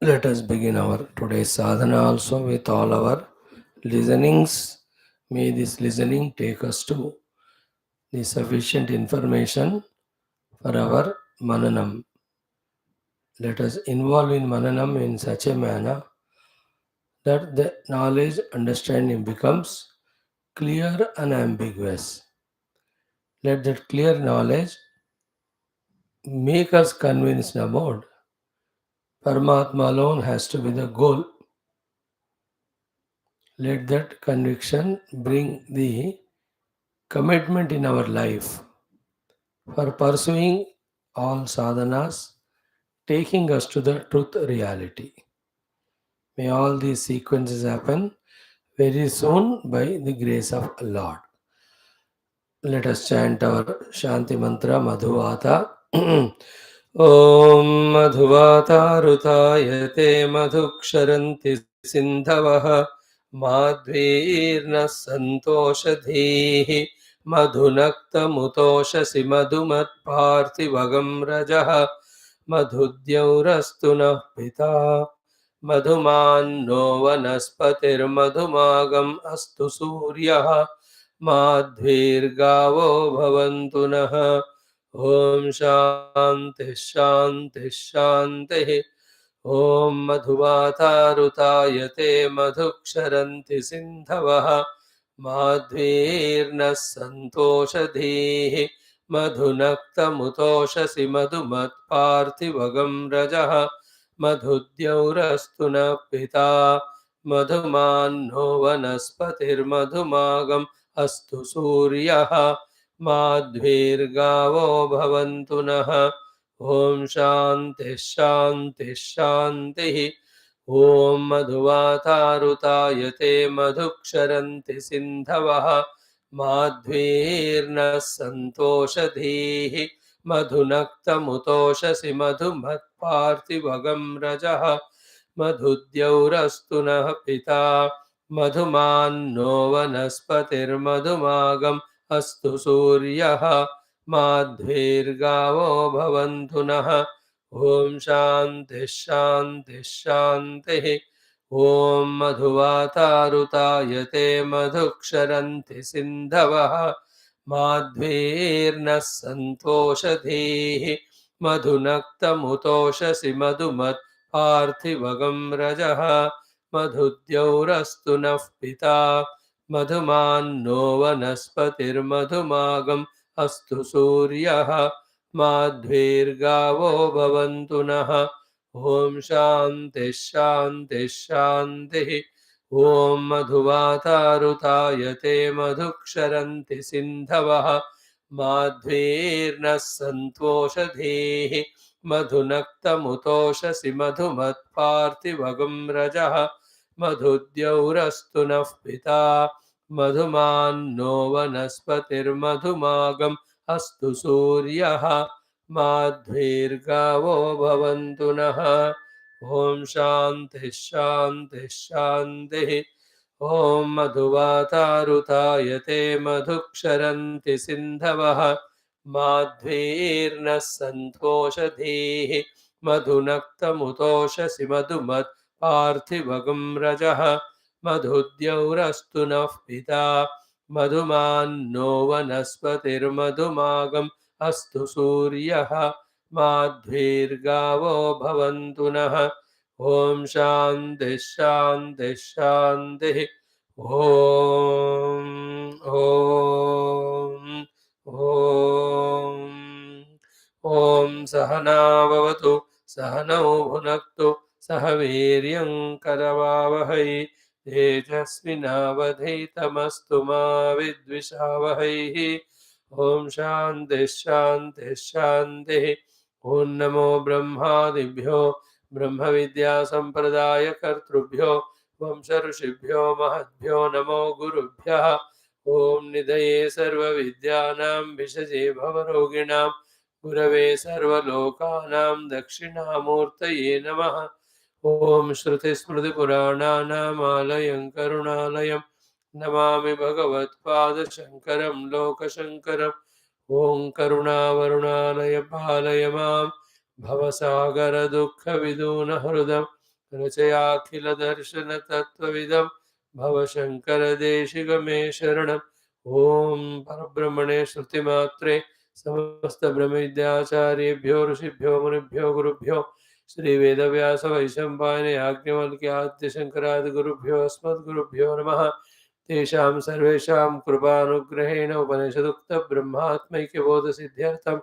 Let us begin our today's sadhana also with all our listenings. May this listening take us to the sufficient information for our mananam. Let us involve in mananam in such a manner that the knowledge understanding becomes clear and ambiguous. Let that clear knowledge make us convinced about Paramatma alone has to be the goal. Let that conviction bring the commitment in our life for pursuing all sadhanas, taking us to the truth reality. May all these sequences happen very soon by the grace of Lord. Let us chant our Shanti Mantra Madhuvata. Om Madhuvata Rutayate Madhuksharanti Sindhavaha Madhvirna Santoshadhihi Madhunakta Mutoshasi Madhumat Parthivagam Rajaha Madhudyaurastuna Pita Madhumanno Vanaspatir Madhumagam Astu Suryaha माध्वीर्गावो भवन्तु नः ॐ शान्तिः शान्तिः शान्तिः ॐ मधुवातारुतायते मधुक्षरन्ति सिन्धवः माध्वीर्नः सन्तोषधीः मधुनक्तमुतोषसि मधुमत्पार्थिवगं रजः मधुद्यौरस्तु नः पिता मधुमान्नो वनस्पतिर्मधुमागम् अस्तु सूर्यः माध्वीर्गावो भवन्तु नः ॐ शान्तिः शान्तिः शान्तिः ॐ मधुवातारुतायते मधुक्षरन्ति सिन्धवः माध्वीर्नः सन्तोषधीः मधुनक्तमुतोषसि मधुमत्पार्थिवगं रजः मधुद्यौरस्तु नः पिता मधुमान्नो वनस्पतिर्मधुमागम् अस्तु सूर्यः माध्वीर्गावो भवन्तु नः ॐ शान्तिः शान्तिः शान्तिः ॐ मधुवातारुतायते मधुक्षरन्ति सिन्धवः माध्वीर्नः सन्तोषधीः मधुनक्तमुतोषसि मधुमत् पार्थिवगं रजः मधुद्यौरस्तु नः पिता मधुमान्नो वनस्पतिर्मधुमागम् अस्तु सूर्यः माध्वीर्गावो भवन्तु नः ॐ शान्तिः शान्तिः शान्तिः ॐ मधुवातारुतायते मधुक्षरन्ति सिन्धवः माध्वीर्नः सन्तोषधीः मधुनक्तमुतोषसि मधुमत्पार्थिवगं रजः मधुद्यौरस्तु नः पिता मधुमान्नो वनस्पतिर्मधुमागम् अस्तु सूर्यः माध्वीर्गावो भवन्तु नः ॐ शान्तिः शान्तिः शान्तिः ॐ मधुवातारुतायते मधुक्षरन्ति सिन्धवः माध्वीर्नः सन्तोषधीः मधुनक्तमुतोषसि मधुमत् पार्थिवगं रजः मधुद्यौरस्तु नः पिता मधुमान्नो वनस्पतिर्मधुमागम् अस्तु सूर्यः माध्वीर्गावो भवन्तु नः ॐ शान्तिः शान्तिः शान्तिः ॐ ॐ सहना भवतु सहनौ भुनक्तु सह वीर्यं करवावहै तेजस्विनावधीतमस्तु मा विद्विषावहैः ॐ शान्तिः शान्तिः शान्तिः ॐ नमो ब्रह्मादिभ्यो ब्रह्मविद्यासम्प्रदायकर्तृभ्यो वंशऋषिभ्यो महद्भ्यो नमो गुरुभ्यः ॐ निधये सर्वविद्यानां भिषजे भवरोगिणां गुरवे सर्वलोकानां दक्षिणामूर्तये नमः ॐ श्रुतिस्मृतिपुराणानामालयं करुणालयं नमामि भगवत्पादशङ्करं लोकशङ्करम् ॐ करुणावरुणालय पालय मां भवसागरदुःखविदूनहृदं रचयाखिलदर्शनतत्त्वविदं भवशङ्करदेशिकमे शरणम्। ॐ परब्रह्मणे श्रुतिमात्रे समस्तब्रह्मविद्याचार्येभ्यो ऋषिभ्यो मुनिभ्यो गुरुभ्यो श्रीवेदव्यास वैशम्पायन याज्ञवल्क्याद्यशङ्करादिगुरुभ्यो अस्मद्गुरुभ्यो नमः। तेषां सर्वेषां कृपानुग्रहेण उपनिषदुक्तब्रह्मात्मैक्यबोधसिद्ध्यर्थं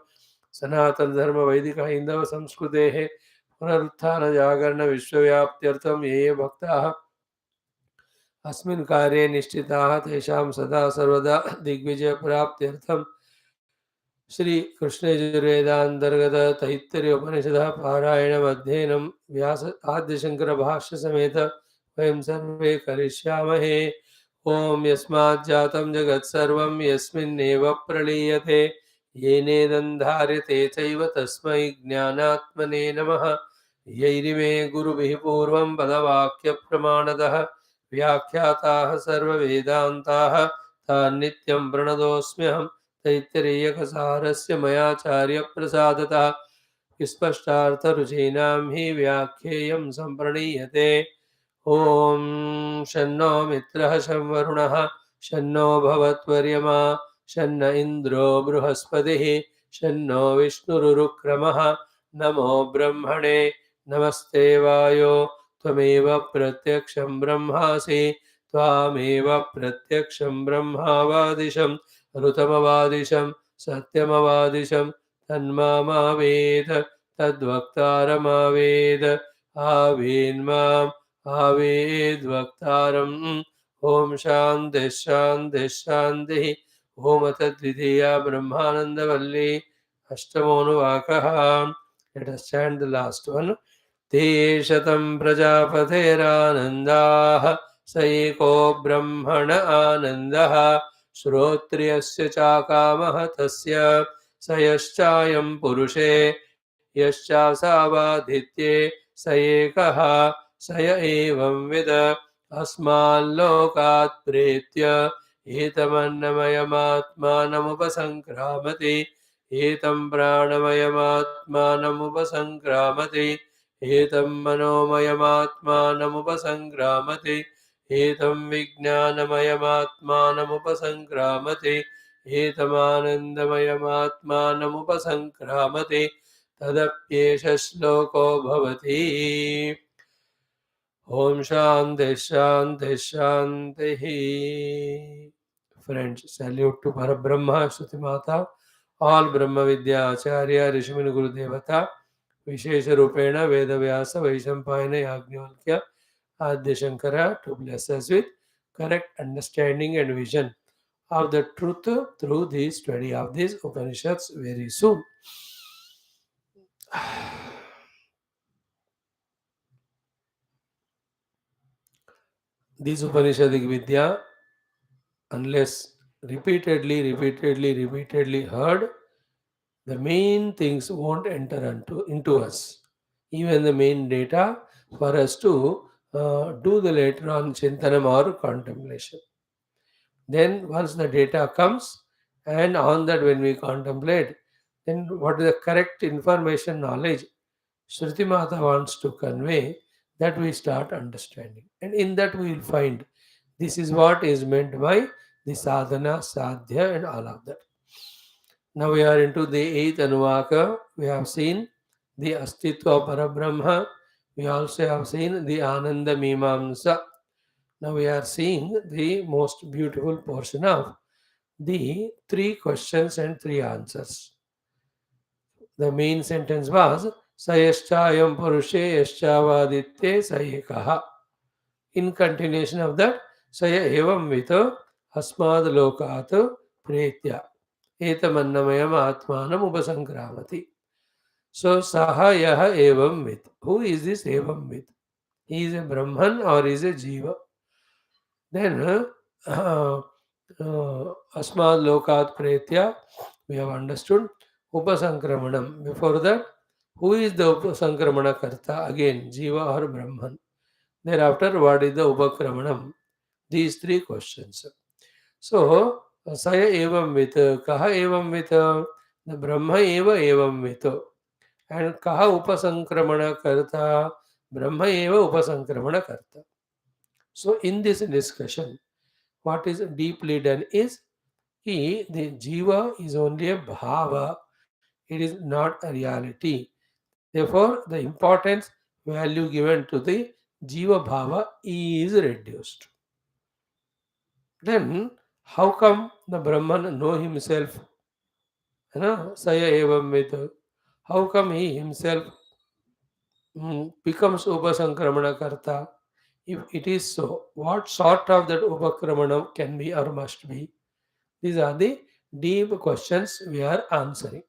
सनातनधर्मवैदिकहैन्दवसंस्कृतेः पुनरुत्थानजागरणविश्वव्याप्त्यर्थं ये ये भक्ताः अस्मिन् कार्ये निष्ठिताः तेषां सदा सर्वदा दिग्विजयप्राप्त्यर्थं श्री कृष्णयजुर्वेदान्तर्गत तैत्तिरीय उपनिषदः पारायणमध्ययनं व्यास आद्यशंकर भाष्य समेत वयं सर्वे करिष्यामहे। ओम यस्मात् जातं जगत्सर्वं यस्मिन्नेव प्रलीयते येनेदं धार्यते चैव तस्मै ज्ञानात्मने नमः। यैरिमे गुरुभिः पूर्वं पदवाक्यप्रमाणतः व्याख्याताः सर्ववेदान्ताः तान् नित्यं प्रणतोऽस्म्यहम्। तैत्तिरीयकसारस्य मयाचार्यप्रसादतः स्पष्टार्थरुचीनां हि व्याख्येयं सम्प्रणीयते। ॐ शन्नो मित्रः शं वरुणः शन्नो भवत्वर्यमा शन्न इन्द्रो बृहस्पतिः शन्नो विष्णुरुक्रमः। नमो ब्रह्मणे नमस्ते वायो त्वमेव प्रत्यक्षं ब्रह्मासि त्वामेव प्रत्यक्षं ब्रह्मावादिशम् ऋतमवादिशं सत्यमवादिशं तन्मामावेद तद्वक्तारमावेद आवेन्माम् आवेद्वक्तारम्। ॐ शान्तिः शान्तिः शान्तिः। ॐ तद्वितीया ब्रह्मानन्दवल्ली अष्टमोऽनुवाकः। Let us chant the last one. ते शतं प्रजापतेरानन्दाः स एको ब्रह्मण आनन्दः श्रोत्रियस्य चाकामः तस्य स यश्चायं पुरुषे यश्चासावादित्ये स एकः स य एवं विद अस्माल्लोकात् प्रेत्य एतमन्नमयमात्मानमुपसङ्क्रामति एतं प्राणमयमात्मानमुपसङ्क्रामति एतं मनोमयमात्मानमुपसङ्क्रामति एतं विज्ञानमयमात्मानमुपसङ्क्रामति एतमानन्दमयमात्मानमुपसङ्क्रामति तदप्येष श्लोको भवति। ॐ शान्तिः शान्तिः शान्तिः। Friends, salute to Parabrahma, Shruti Mata, all Brahma Vidya Acharya, Rishimuni Guru Devata, Vishesha Rupena, Veda Vyasa, Vaishampayana, Yajnavalkya, Adya Shankara, to bless us with correct understanding and vision of the truth through the study of these Upanishads very soon. This Upanishadic Vidya, unless repeatedly heard, the main things won't enter into us. Even the main data for us to do the later on Chintanam or contemplation. Then once the data comes, and on that when we contemplate, then what is the correct information knowledge Shruti Mata wants to convey, that we start understanding. And in that we will find this is what is meant by the sadhana, sadhya and all of that. Now we are into the 8th Anuvaka. We have seen the Astitva Parabrahma. We also have seen the Ananda Mimamsa. Now we are seeing the most beautiful portion of the 3 questions and 3 answers. The main sentence was Sayaschayam Purushe Yaschavaditye Sayekaha. In continuation of that, Saya Evam Vito Asmad Lokat Pretya Etamannamayam Atmanam Upasankramati. So Saha Yaha Evam Vit. Who is this Evam Vit? He is a Brahman or is a Jiva? Then Asmad Lokat Pretya, we have understood Upasankramanam. Before that, who is the Upasankramana Karta? Again, Jiva or Brahman. Thereafter, what is the Upakramanam? These 3 questions. So, Saya Evam Vita, Kaha Evam Vita, the Brahma Eva Evam Vita. And Kaha Upasankramana Karta, Brahma eva upasankramana karta. So in this discussion, what is deeply done is the jiva is only a bhava, it is not a reality. Therefore, the importance value given to the jiva bhava is reduced. Then, how come the Brahman know himself? Saya evam with. How come he himself becomes upasankramana karta? If it is so, what sort of that upakramana can be or must be? These are the deep questions we are answering.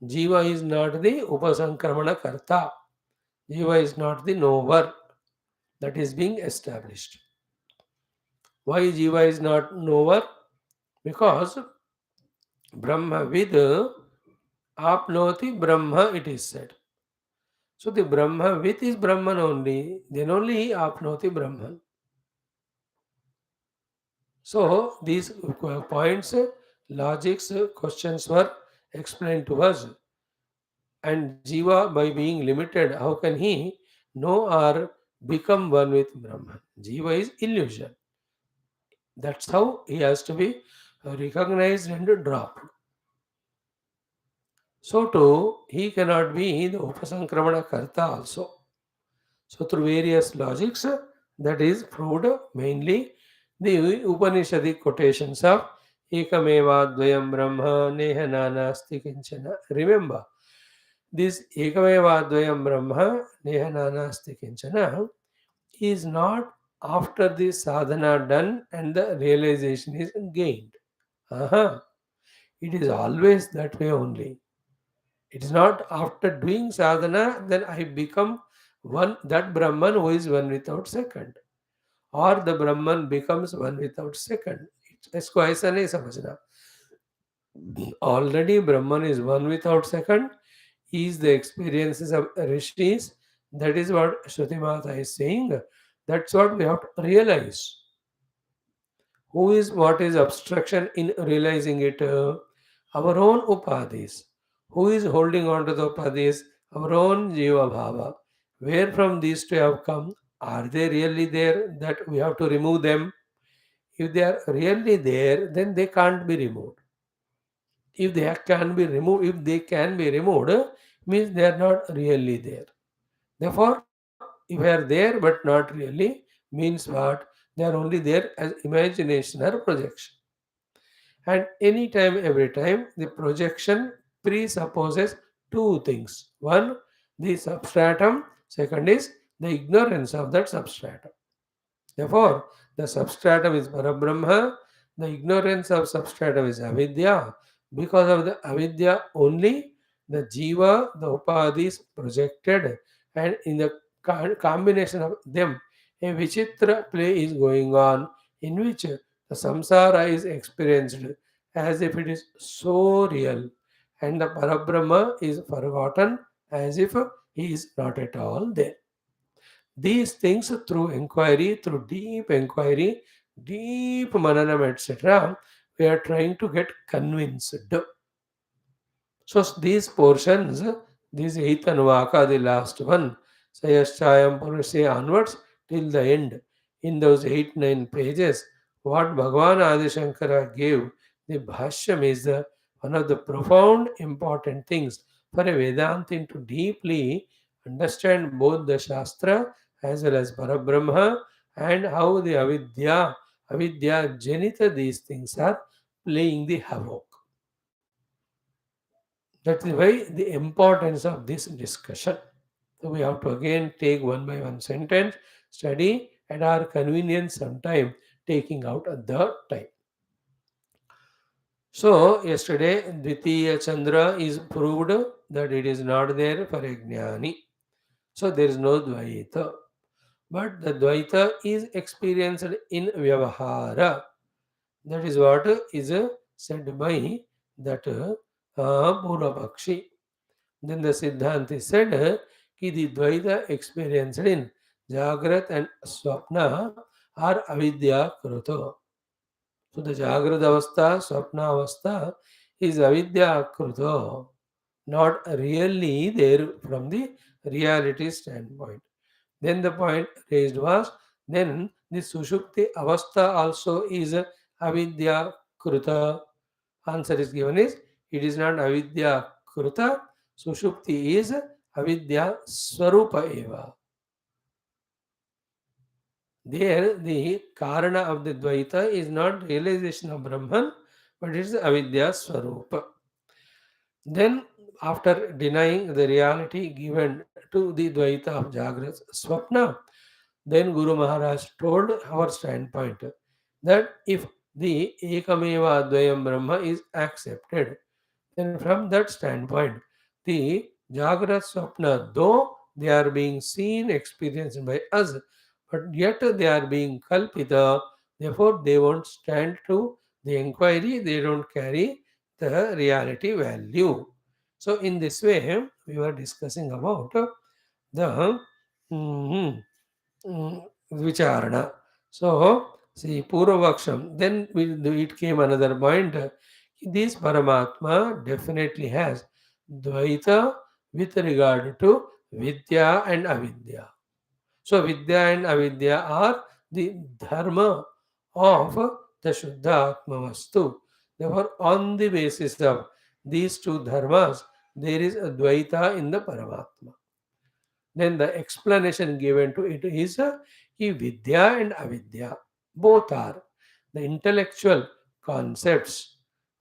Jiva is not the upasankramana karta. Jiva is not the knower. That is being established. Why Jiva is not knower? Because Brahma vid apnoti Brahma, it is said. So the Brahma with is Brahman only, then only he apnoti Brahman. So these points, logics, questions were explained to us. And Jiva, by being limited, how can he know or become one with Brahman? Jiva is illusion. That's how he has to be recognized and dropped. So too, he cannot be the Upasankramana Karta also. So through various logics, that is proved mainly the Upanishadic quotations of Ekameva Dvayam Brahma Neha Nanasti Kinchana. Remember, this Ekameva Dvayam Brahma Neha Nanasti Kinchana is not after the sadhana done and the realization is gained. Aha. It is always that way only. It is not after doing sadhana, then I become one, that Brahman who is one without second. Or the Brahman becomes one without second. इसको ऐसा नहीं समझना. Already Brahman is one without second. He is the experiences of rishis. That is what Shruti Mata is saying. That's what we have to realize. Who is what is obstruction in realizing it? Our own upadhis. Who is holding on to the upadhis? Our own jiva bhava. Where from these two have come? Are they really there that we have to remove them? If they are really there, then they can't be removed. If they can be removed, if they can be removed, means they are not really there. Therefore, if they are there but not really, means what? They are only there as imagination or projection. And anytime, every time, the projection presupposes two things. One, the substratum. Second is the ignorance of that substratum. Therefore, the substratum is Parabrahma, the ignorance of substratum is avidya. Because of the avidya only, the jiva, the upadhis projected, and in the combination of them, a vichitra play is going on in which the samsara is experienced as if it is so real, and the Parabrahma is forgotten as if he is not at all there. These things through inquiry, through deep inquiry, deep mananam, etc., we are trying to get convinced. So these portions, this eighth Anuvaka, the last one, Sayashchayam Purushe onwards till the end, in those 8-9 pages, what Bhagavan Adi Shankara gave, the Bhashyam is one of the profound important things for a Vedantin to deeply understand both the Shastra as well as Parabrahma and how the Avidya Janita, these things are playing the havoc. That is why the importance of this discussion. So we have to again take one by one sentence, study at our convenience sometime, taking out the time. So yesterday, Dvitiya Chandra is proved that it is not there for a Jnani. So there is no Dvaita. But the Dvaita is experienced in Vyavahara. That is what is said by that Purvapakshi. Then the Siddhanti said that the Dvaita experienced in Jagrat and Swapna are avidya kruto. So the Jagrat avastha, Swapna avastha is avidya kruto, not really there from the reality standpoint. Then the point raised was, then the Sushupti Avastha also is avidya kruta. Answer is given is, it is not avidya kruta. Sushupti is avidya swarupa eva. There, the karana of the Dvaita is not realization of Brahman, but it is avidya swarupa. Then, after denying the reality given to the Dvaita of Jagrat Swapna, then Guru Maharaj told our standpoint that if the Ekameva Advayam Brahma is accepted, then from that standpoint, the Jagrat Swapna, though they are being seen, experienced by us, but yet they are being kalpita, therefore they won't stand to the inquiry, they don't carry the reality value. So, in this way, we were discussing about the mm, vicharana. So, see, Purvaksham, then it came another point. This Paramatma definitely has Dvaita with regard to Vidya and Avidya. So, Vidya and Avidya are the dharma of the Shuddha Atma Vastu. Therefore, on the basis of these two dharmas, there is a Dvaita in the Paramatma. Then the explanation given to it is Vidya and Avidya. Both are the intellectual concepts,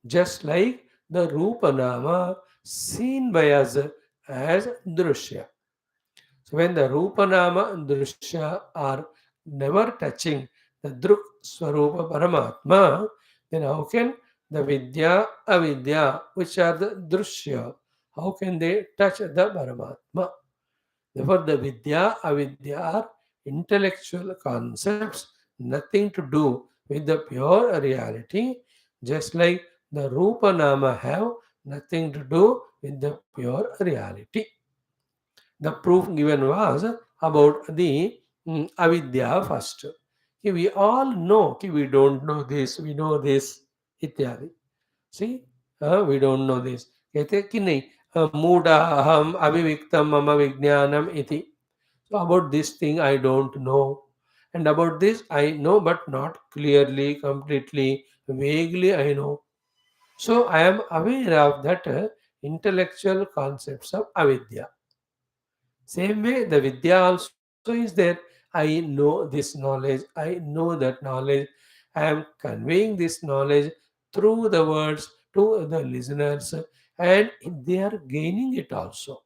just like the Rupa Nama seen by us as Drushya. So when the Rupa Nama and Drushya are never touching the Druk Swarupa Paramatma, then how can the Vidya, Avidya, which are the Drushya, how can they touch the Paramatma? Therefore, the Vidya, Avidya are intellectual concepts, nothing to do with the pure reality, just like the Rupa Nama have nothing to do with the pure reality. The proof given was about the avidya first. We all know we don't know this, we know this, ityadi. See, we don't know this. कहते कि नहीं मूढ़ा अहम अविविक्तम मम विज्ञानम इति. So about this thing I don't know, and about this I know, but not clearly, completely, vaguely I know. So I am aware of that intellectual concepts of avidya. Same way, the Vidya also is there. I know this knowledge, I know that knowledge, I am conveying this knowledge through the words to the listeners, and they are gaining it also.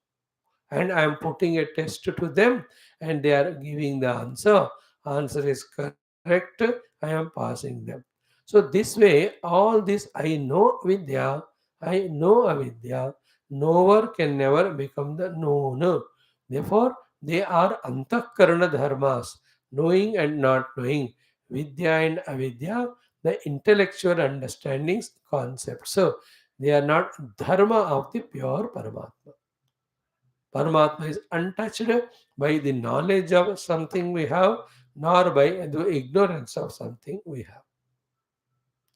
And I am putting a test to them, and they are giving the answer. Answer is correct, I am passing them. So, this way, all this I know Vidya, I know Avidya, knower can never become the known. Therefore, they are antakarana dharmas, knowing and not knowing, vidya and avidya, the intellectual understandings, concepts. So, they are not dharma of the pure Paramatma. Paramatma is untouched by the knowledge of something we have, nor by the ignorance of something we have.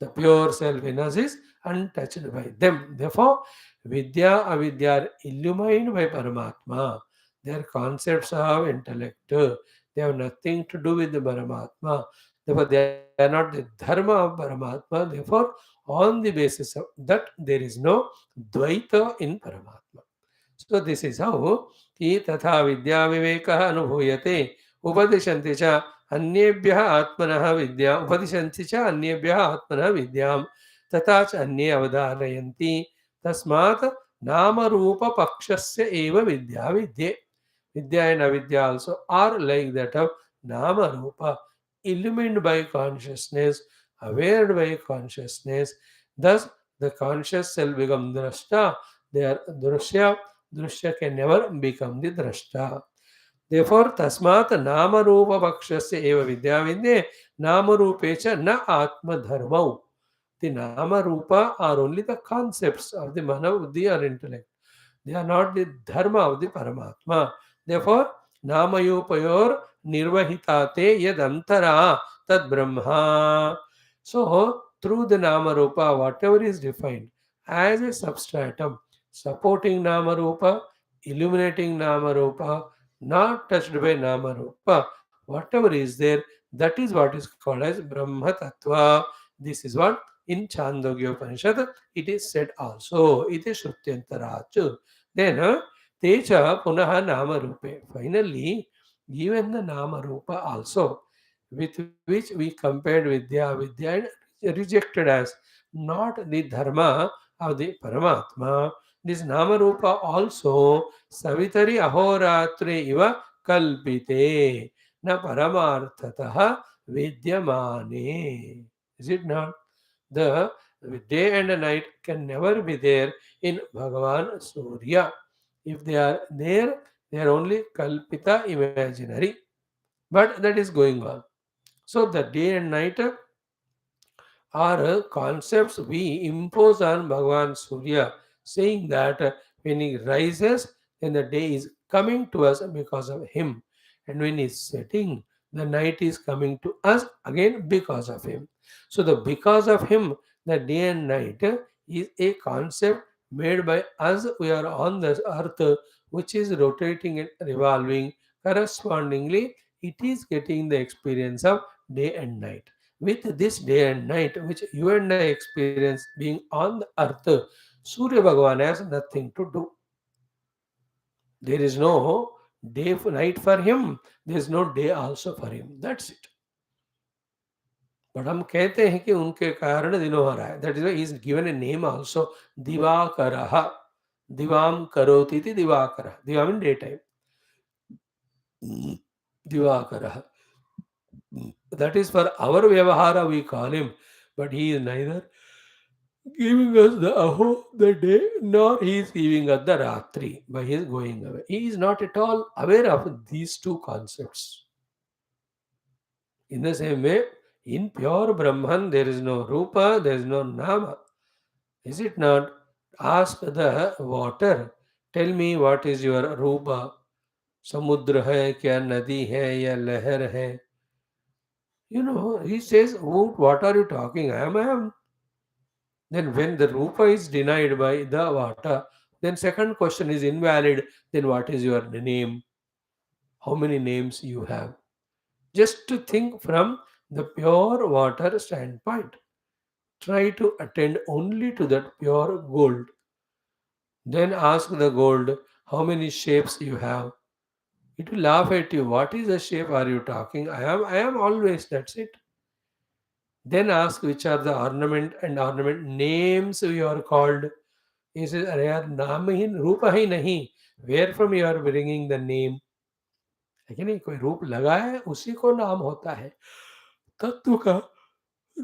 The pure self in us is untouched by them. Therefore, Vidya, Avidya are illumined by Paramatma. Their concepts of intellect. They have nothing to do with the Paramatma. Therefore, they are not the dharma of Paramatma. Therefore, on the basis of that, there is no Dvaita in Paramatma. So this is how कि तथा विद्या विवेकः अनुभूयते उपदिशन्ति च अन्येभ्यः आत्मनः विद्या उपदिशन्ति च अन्येभ्यः आत्मनः विद्यां तथा च अन्ये अवधारयन्ति तस्मात् नामरूपपक्षस्य एव विद्या विद्ये. Vidya and avidya also are like that of nama rupa, illumined by consciousness, aware by consciousness. Thus, the conscious self become drashta. They are drushya. Drushya can never become the drashta. Therefore, tasmat nama rupa pakshasya eva vidya vidye nama rupecha na atma dharmau. The nama rupa are only the concepts of the mana buddhi or intellect. They are not the dharma of the Paramatma. Therefore, Namayopayor Nirvahitate Yadantara Tad Brahma. So, through the Namarupa, whatever is defined as a substratum, supporting Namarupa, illuminating Namarupa, not touched by Nama Rupa. Whatever is there, that is what is called as Brahma Tattva. This is what in Chandogya Upanishad it is said also. It is Shrutyantarach. Then Techa Punaha Nama Rupe. Finally, even the Nama Rupa also, with which we compared Vidya and rejected as not the Dharma of the Paramatma. This Nama Rupa also Savitari Ahoratre Iva Kalpite Na Paramarthataha Vidyamane. Is it not? The day and night can never be there in Bhagavan Surya. If they are there, they are only Kalpita imaginary. But that is going on. So the day and night are concepts we impose on Bhagavan Surya, saying that when he rises, then the day is coming to us because of him. And when he is setting, the night is coming to us again because of him. So, the because of him, the day and night is a concept made by us. We are on this earth, which is rotating and revolving. Correspondingly, it is getting the experience of day and night. With this day and night, which you and I experience being on the earth, Surya Bhagavan has nothing to do. There is no night for him, there is no day also for him. That's it. But हम कहते हैं कि उनके कारण दिन हो रहा है. That is why he is given a name also, Divakaraha. Divam karoti iti Divakaraha. Divam in daytime. Divakaraha. That is for our Vyavahara we call him. But he is neither giving us the aho, the day, nor he is giving us the ratri by his going away. He is not at all aware of these two concepts. In the same way, in pure Brahman, there is no Rupa, there is no Nama. Is it not? Ask the water, tell me what is your Rupa. समुद्र है क्या नदी है या लहर है. You know, he says, what are you talking? I am. Then when the rupa is denied by the vata, then second question is invalid. Then what is your name? How many names you have? Just to think from the pure water standpoint. Try to attend only to that pure gold. Then ask the gold how many shapes you have. It will laugh at you. What is the shape are you talking? I am always, that's it. Then ask which are the ornament and ornament names you are called. He says, अरे यार नाम ही रूप ही नहीं. Where from you are bringing the name? है कि नहीं? कोई रूप लगा है उसी को नाम होता है. तत्व का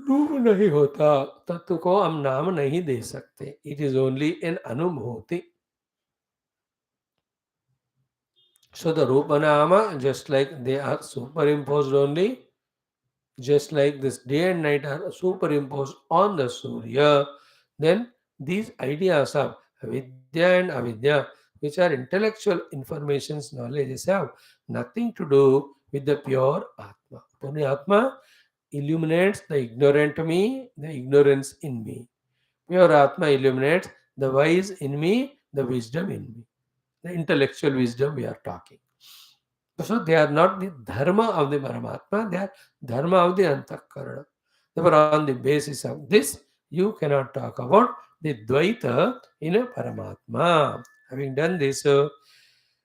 रूप नहीं होता. तत्व को हम नाम नहीं दे सकते. It is only an अनुभूति. So the Rupa Nama, just like they are superimposed only, just like this day and night are superimposed on the Surya, then these ideas of Vidya and Avidya, which are intellectual informations, knowledges, have nothing to do with the pure Atma. Puri Atma illuminates the ignorant me, the ignorance in me. Pure Atma illuminates the wise in me, the wisdom in me. The intellectual wisdom we are talking. So they are not the dharma of the Paramatma, they are dharma of the Antakarana. Therefore, on the basis of this, you cannot talk about the Dvaita in a Paramatma. Having done this,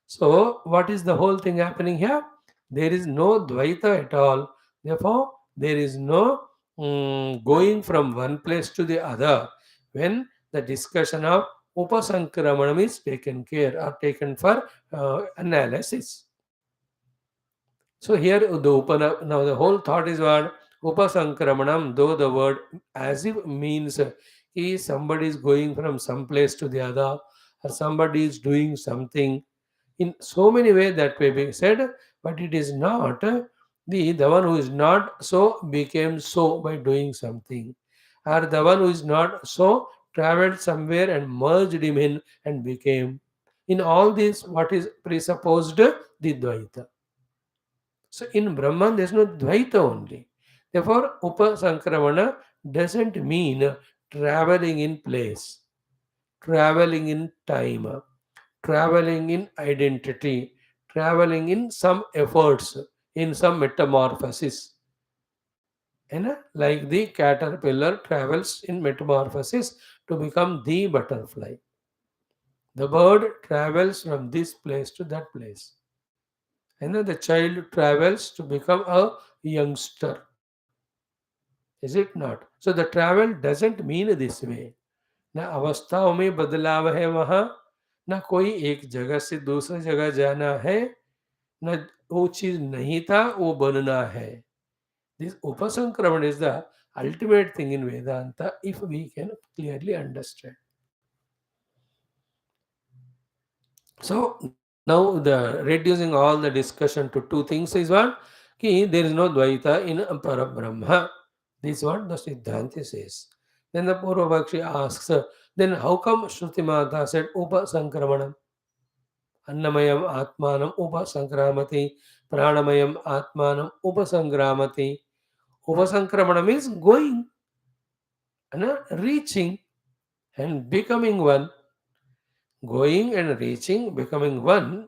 so what is the whole thing happening here? There is no Dvaita at all. Therefore, there is no going from one place to the other when the discussion of Upasankramanam is taken care or taken for analysis. So here now the whole thought is what Upasankramanam, though the word as if means somebody is going from some place to the other or somebody is doing something in so many ways that may be said, but it is not the one who is not so became so by doing something, or the one who is not so traveled somewhere and merged him in and became. In all this, what is presupposed? The Dvaita. So in Brahman, there is no Dvaita only. Therefore, Upasankramana doesn't mean traveling in place, traveling in time, traveling in identity, traveling in some efforts, in some metamorphosis. Like the caterpillar travels in metamorphosis to become the butterfly. The bird travels from this place to that place. The child travels to become a youngster. Is it not? So the travel doesn't mean this way. ना अवस्थाओं में बदलाव है वहाँ, ना कोई एक जगह से दूसरी जगह जाना है, न वो चीज नहीं था वो बनना है. This upasankraman is the ultimate thing in Vedanta if we can clearly understand. So now the reducing all the discussion to two things is what? Ki there is no Dvaita in Parabrahma. This is what the Siddhanti says. Then the Purvabhakshi asks, then how come Shruti Mata said Upasankramanam? Annamayam Atmanam Upasankramati, Pranayam Atmanam Upasangramati. Upasankramanam is going, reaching and becoming one. Going and reaching, becoming one,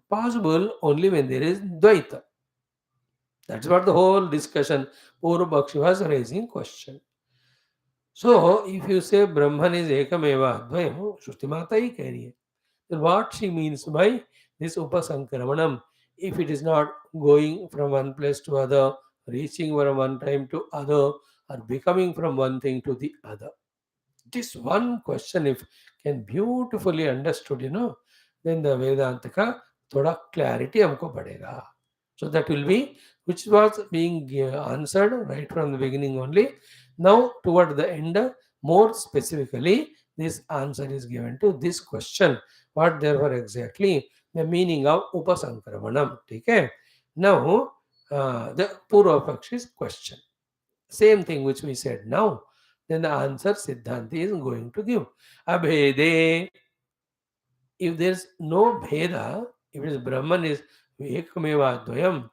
possible only when there is Dvaita. That's what the whole discussion Purvabhakshi was raising question. So, if you say Brahman is Ekameva Advayam, Shruti Mata hi keh rahi hai. Then what she means by this Upasankramanam, if it is not going from one place to other, reaching from one time to other, or becoming from one thing to the other. This one question, if can beautifully understood, then the Vedanta ka thoda clarity हमको पड़ेगा. So that will be, which was being answered right from the beginning only. Now toward the end, more specifically, this answer is given to this question. What therefore exactly the meaning of Upasankramanam. Okay? Now, the Purvapakshi's question. Same thing which we said now. Then the answer Siddhanti is going to give. Abhede. If there is no Bheda, if it is Brahman is Ekameva Dvayam,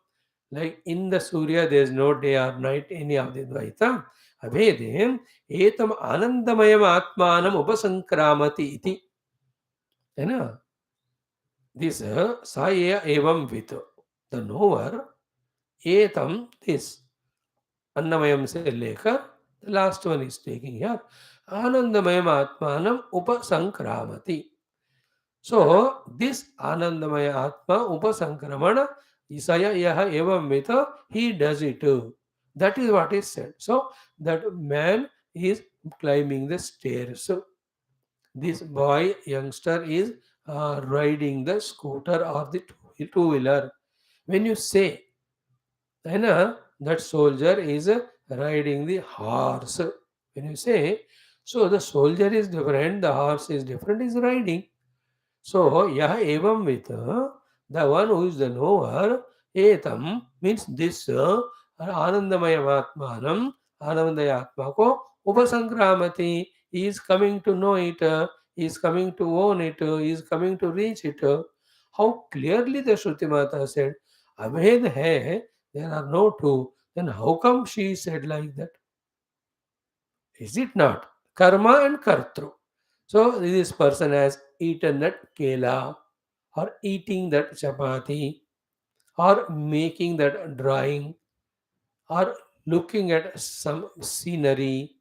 like in the Surya there is no day or night, any of the Dvaita. Abhede. Etam Anandamayam Atmanam Upasankramati iti. This sa evam with the knower, etam this अन्नमयम से लेकर the last one is taking here आनंदमयम आत्मानम उपसंक्रामति. So this आनंदमय आत्मा उपसंक्रमण इसया यह एवं with he does it. That is what is said. So that man is climbing the stairs. This boy youngster is riding the scooter or the two-wheeler. When you say, that soldier is riding the horse. When you say, so the soldier is different, the horse is different, is riding. So, yah evam with the one who is the knower, etam means this anandamaya atmanam, anandamaya atma ko upasankramati, he is coming to know it, he is coming to own it, he is coming to reach it. How clearly the Shruti Mata said, Abhed hai, there are no two. Then how come she said like that? Is it not? Karma and Kartru. So this person has eaten that kela, or eating that chapati, or making that drawing, or looking at some scenery.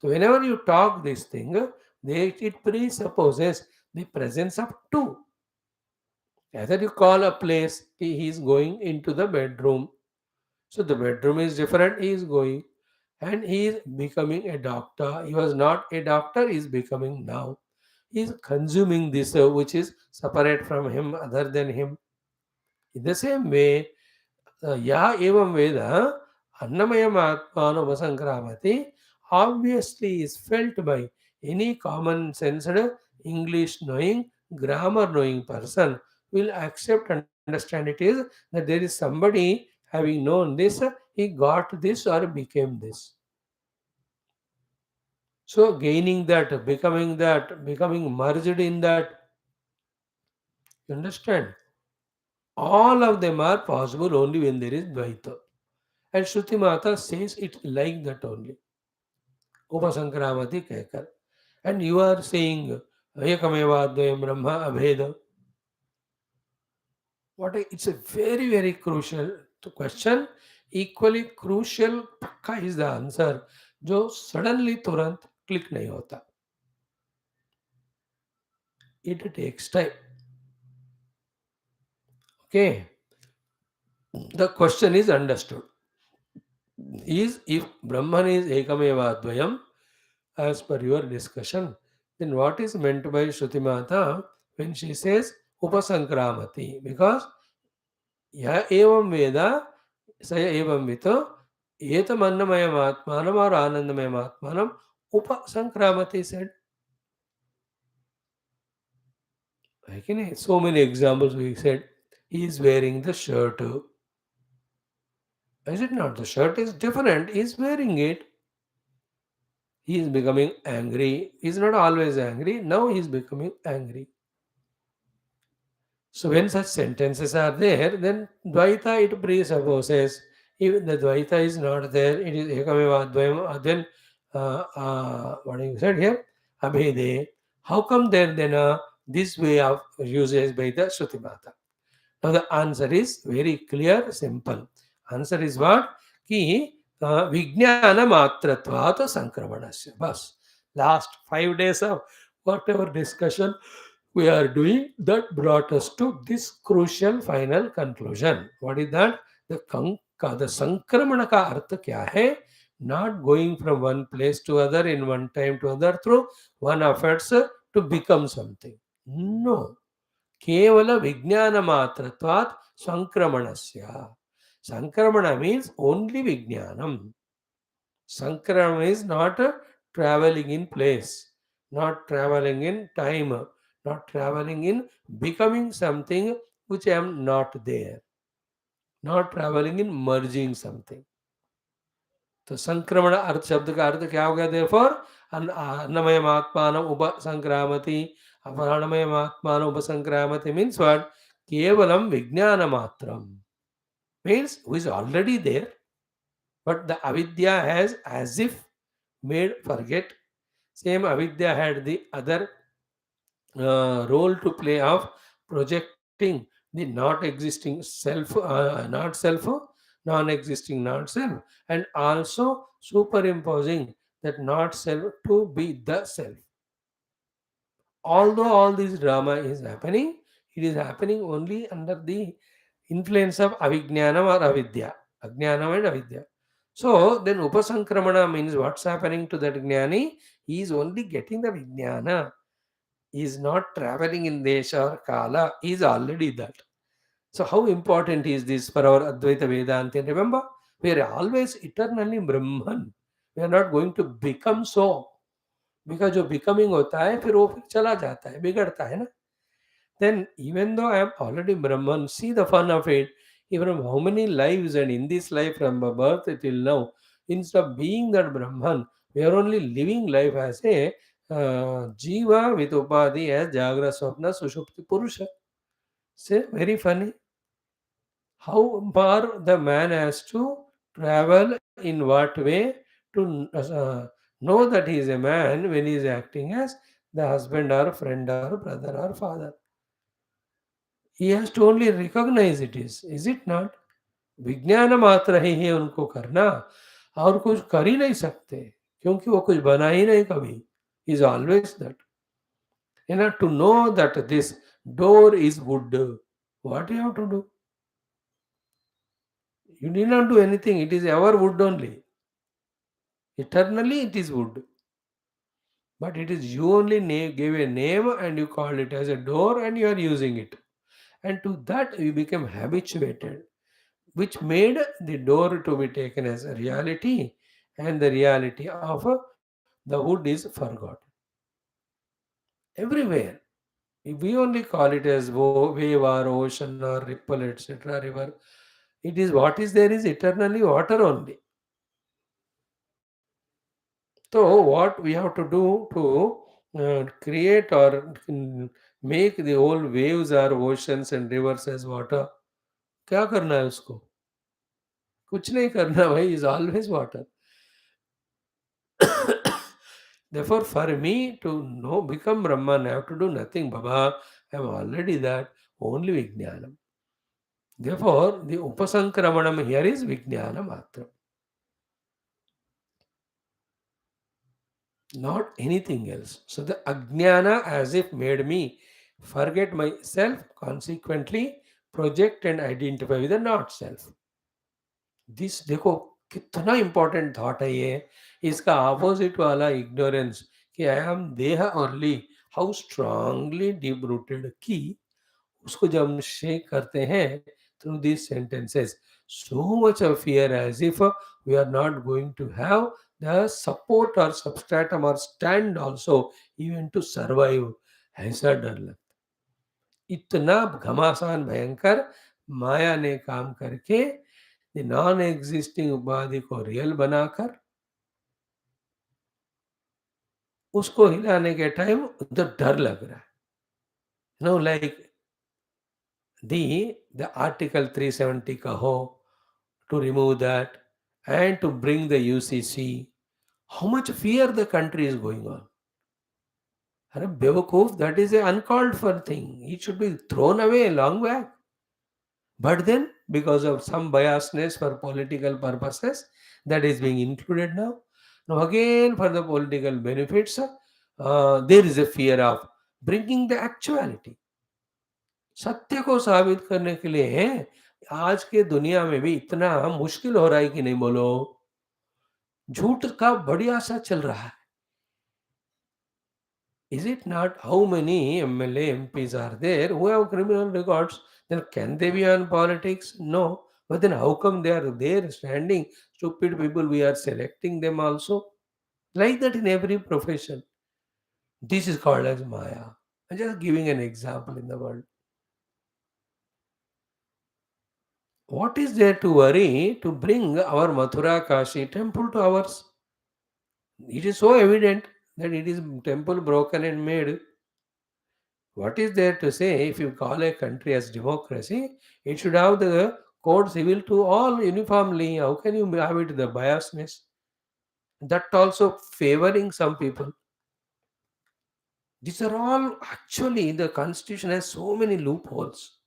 So whenever you talk this thing, it presupposes the presence of two. Either you call a place, he is going into the bedroom. So the bedroom is different, he is going. And he is becoming a doctor. He was not a doctor, he is becoming now. He is consuming this which is separate from him, other than him. In the same way, Ya evam Veda, Annamayam Atmano Vasankramati, obviously is felt by any common sensed English knowing, grammar knowing person will accept, understand it is that there is somebody having known this, he got this or became this. So gaining that, becoming merged in that, you understand? All of them are possible only when there is Dvaita. And Shruti Mata says it like that only. Upasankramati कहकर. And you are saying Ekameva Advayam Brahma Abheda. It's a very very crucial question. Equally crucial पक्का is the answer जो suddenly तुरंत click नहीं होता. It takes time. Okay, the question is understood. Is if Brahman is Ekameva Advayam, as per your discussion, then what is meant by Shruti Mata when she says Upasankramati? Because Ya evam Veda, Saya evam Vito, Etam Annamayam Atmanam or Anandamayam Atmanam, Upasankramati said. Like so many examples we said, he is wearing the shirt. Is it not? The shirt is different, he is wearing it. He is becoming angry. He is not always angry. Now he is becoming angry. So when such sentences are there, then Dvaita it presupposes. If the Dvaita is not there, it is Ekameva Advayam. Then what you said here, Abhede. How come there then this way of usage by the Shruti Mata? Now the answer is very clear, simple. Answer is what? Ki Vijnana Matratvat Sankramanasya. Bas. Last 5 days of whatever discussion we are doing, that brought us to this crucial final conclusion. What is that? The Sankramana ka artha kya hai? Not going from one place to other in one time to other through one efforts to become something. No. ಕೇವಲ ವಿಜ್ಞಾನ ಮಾತ್ರತ್ವಾತ್ ಸಂಕ್ರಮಣಸ್ಯ. Sankramana means only Vijnanam. Sankramana is not traveling in place, not traveling in time, not traveling in becoming something which I am not there, not traveling in merging something. तो संक्रमण अर्थ शब्द का अर्थ क्या हो गया therefore अन्नमयम आत्मानम उपसंक्रामति अपराणमयम आत्मानम उपसंक्रामति means what केवलम विज्ञान मात्रम means who is already there but the avidya has as if made forget. Same avidya had the other role to play of projecting the not existing self, not self, non existing not self, and also superimposing that not self to be the self. Although all this drama is happening, it is happening only under the influence of avijnanam or avidya, ajnanam and avidya. So then upasankramana means what's happening to that jnani? He is only getting the vijnana. He is not traveling in Desha or Kala. He is already that. So how important is this for our Advaita Vedanta? Remember, we are always eternally Brahman. We are not going to become so. Because जो becoming होता है फिर वो फिर चला जाता है बिगड़ता है ना. Then even though I am already Brahman, see the fun of it. Even how many lives and in this life from birth till now, instead of being that Brahman, we are only living life as a Jiva with Upadhi as Jagra Swapna Sushupti Purusha. Say, very funny. How far the man has to travel in what way to know that he is a man when he is acting as the husband or friend or brother or father. He has to only recognize it is it not? विज्ञान मात्र ही है उनको करना और कुछ कर ही नहीं सकते क्योंकि वो कुछ बना ही नहीं कभी. Is always that. To know that this door is wood, what you have to do? You need not do anything. It is ever wood only. Eternally it is wood. But it is you only gave a name and you call it as a door and you are using it. And to that you become habituated, which made the door to be taken as a reality, and the reality of the wood is forgotten. Everywhere. If we only call it as wave or ocean or ripple, etc., river, it is what is there is eternally water only. So, what we have to do to create or make the whole waves or oceans and rivers as water? क्या करना है उसको? कुछ नहीं करना भाई, is always water. Therefore, for me to know, become Brahman, I have to do nothing. Baba, I am already that, only Vijnanam. Therefore, the Upasankramanam here is Vijnana Matra, not anything else. So the Ajnana as if made me forget myself, consequently project and identify with the not self. This देखो कितना important thought है ये. इसका opposite वाला ignorance कि I am deh only, how strongly deep rooted की उसको जब हम शेक करते हैं through this sentences, so much of fear as if we are not going to have the support और सबस्ट्रेटम और stand also even to survive. ऐसा डर लगता, इतना घमासान भयंकर माया ने काम करके नॉन एग्जिस्टिंग उपाधि को रियल बनाकर उसको हिलाने के टाइम उधर डर लग रहा है. नो लाइक द आर्टिकल 370 कहो to remove that and to bring the UCC. How much fear the country is going on? अरे बेवकूफ, that is an uncalled for thing. It should be thrown away long back. But then, because of some biasness for political purposes, that is being included now. Now, again, for the political benefits, there is a fear of bringing the actuality. सत्य को साबित करने के लिए आज के दुनिया में भी इतना मुश्किल हो रहा है कि नहीं बोलो. झूठ का बढ़िया सा चल रहा है. Is it not? How many MLA MPs are there who have criminal records? Then can they be on politics? No. But then how come they are there standing? Stupid people, we are selecting them also. Like that in every profession. This is called as Maya. I'm just giving an example in the world. What is there to worry to bring our Mathura Kashi temple to ours? It is so evident that it is temple broken and made. What is there to say if you call a country as democracy, it should have the code civil to all uniformly. How can you have it the biasness? That also favoring some people. These are all actually the constitution has so many loopholes.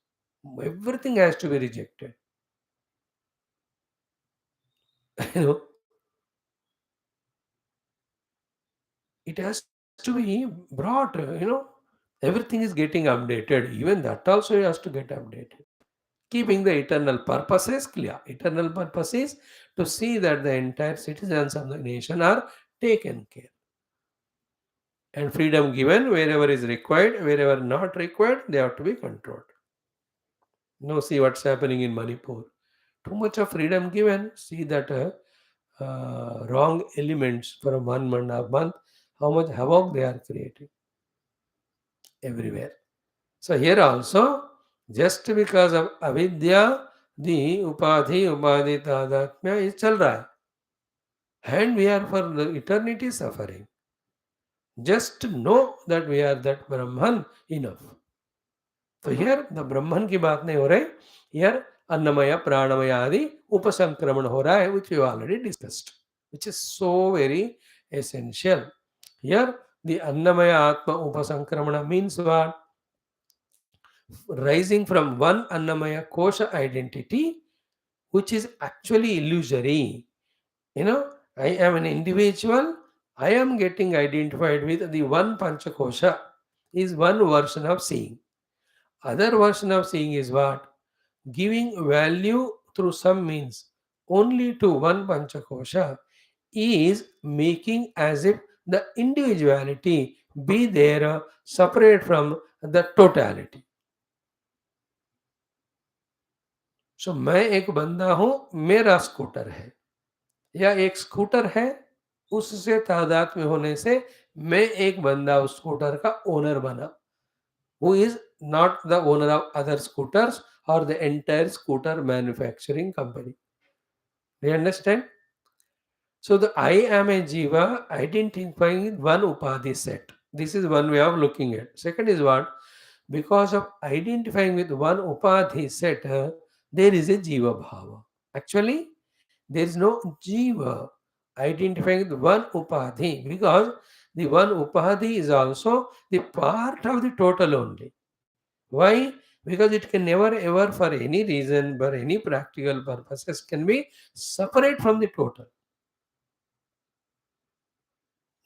Everything has to be rejected. You know, it has to be brought, everything is getting updated. Even that also has to get updated. Keeping the eternal purposes clear. Eternal purpose is to see that the entire citizens of the nation are taken care. And freedom given wherever is required, wherever not required, they have to be controlled. No, see what's happening in Manipur. Too much of freedom given, see that wrong elements for a 1.5 month, how much havoc they are creating everywhere. So here also, just because of avidya, the upadhi tadatmya is chal raha hai. And we are for the eternity suffering. Just to know that we are that Brahman enough. So here the Brahman की बात नहीं हो रही. Here अन्नमय प्राणमय आदि उपसंक्रमण हो रहा है, which we already discussed, which is so very essential. Here the annamaya atma upasankramana means what? Rising from one annamaya kosha identity, which is actually illusory. I am an individual, I am getting identified with the one panchakosha is one version of seeing. Other version of seeing is what? Giving value through some means only to one panchakosha is making as if the individuality be there separate from the totality. So मैं एक बंदा हूं, मेरा scooter है या एक scooter है, उससे तादाद में होने से मैं एक बंदा उस स्कूटर का ओनर बना, who is not the owner of other scooters or the entire scooter manufacturing company. Do you understand? So the I am a jiva identifying with one upadhi set. This is one way of looking at. Second is what? Because of identifying with one upadhi set, there is a jiva bhava. Actually, there is no jiva identifying with one upadhi because the one upadhi is also the part of the total only. Why? because it can never ever, for any reason, for any practical purposes, can be separate from the total.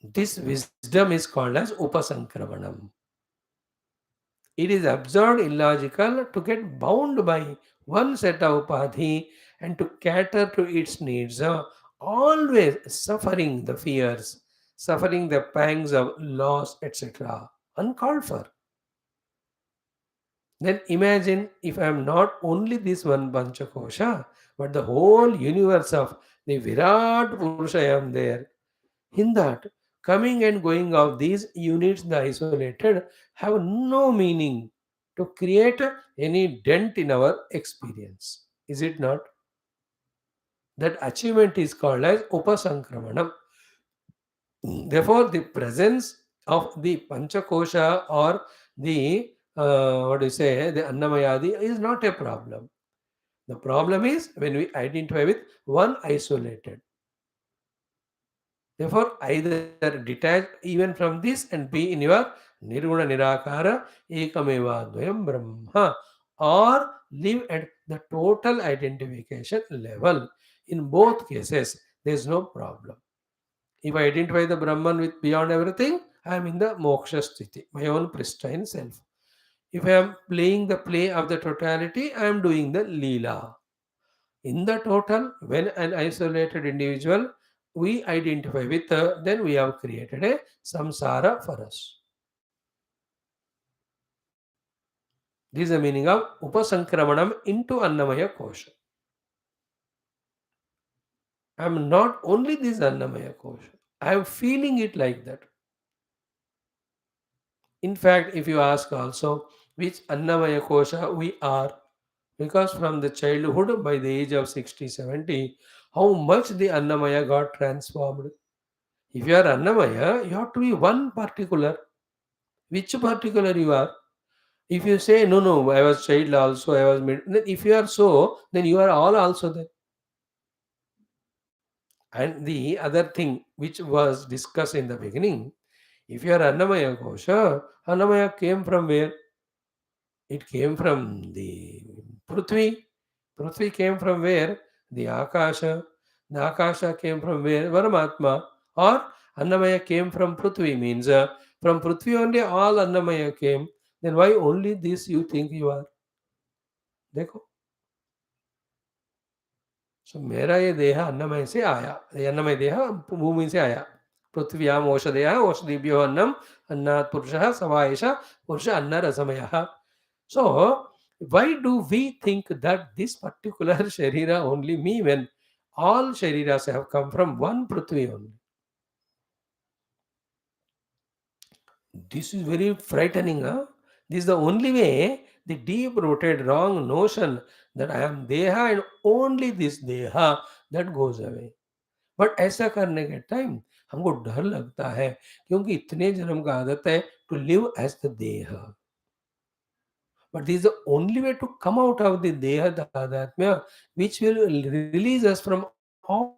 This wisdom is called as upasankramanam. It is absurd, illogical to get bound by one set of upadhi and to cater to its needs, always suffering the fears, suffering the pangs of loss, etc. Uncalled for. Then imagine if I am not only this one Panchakosha, but the whole universe of the Virat Purusha I am there. In that, coming and going of these units, the isolated, have no meaning to create any dent in our experience. Is it not? That achievement is called as Upasankramanam. Therefore, the presence of the Panchakosha or the what do you say, the Annamayadi is not a problem. The problem is when we identify with one isolated. Therefore, either detach even from this and be in your Nirguna Nirakara Ekameva Dvayam Brahma, or live at the total identification level. In both cases, there is no problem. If I identify the Brahman with beyond everything, I am in the moksha sthiti, my own pristine self. If I am playing the play of the totality, I am doing the Leela. In the total, when an isolated individual we identify with, then we have created a samsara for us. This is the meaning of upasankramanam into Annamaya Kosha. I am not only this Annamaya Kosha, I am feeling it like that. In fact, if you ask also which Annamaya Kosha we are, because from the childhood by the age of 60, 70, how much the Annamaya got transformed. If you are Annamaya, you have to be one particular. Which particular you are? If you say, no, no, I was child also, I was mid, then if you are so, then you are all also there. And the other thing which was discussed in the beginning, if you are Annamaya Kosha, Annamaya came from where? It came from the Prithvi. Prithvi came from where? The Akasha. The Akasha came from where? Paramatma. Or Annamaya came from Prithvi, means from Prithvi only all Annamaya came. Then why only this you think you are? देखो, सो मेरा ये देह अन्नमय से आया, ये अन्नमय देह भूमि से आया. पृथ्व्याम ओषधयः ओषधिभ्यो अन्नम अन्नात् पुरुषः सवायश पुरुष अन्न रसमयः. So why do we think that this particular sharira only me, when all shariras have come from one Prithvi only? This is very frightening. Huh? This is the only way, the deep rooted wrong notion that I am Deha and only this Deha, that goes away. But ऐसा करने के time हमको डर लगता है, क्योंकि इतने जन्म का आदत है टू लिव एज द देह. But this is the only way to come out of the Deha Tadatmya, which will release us from all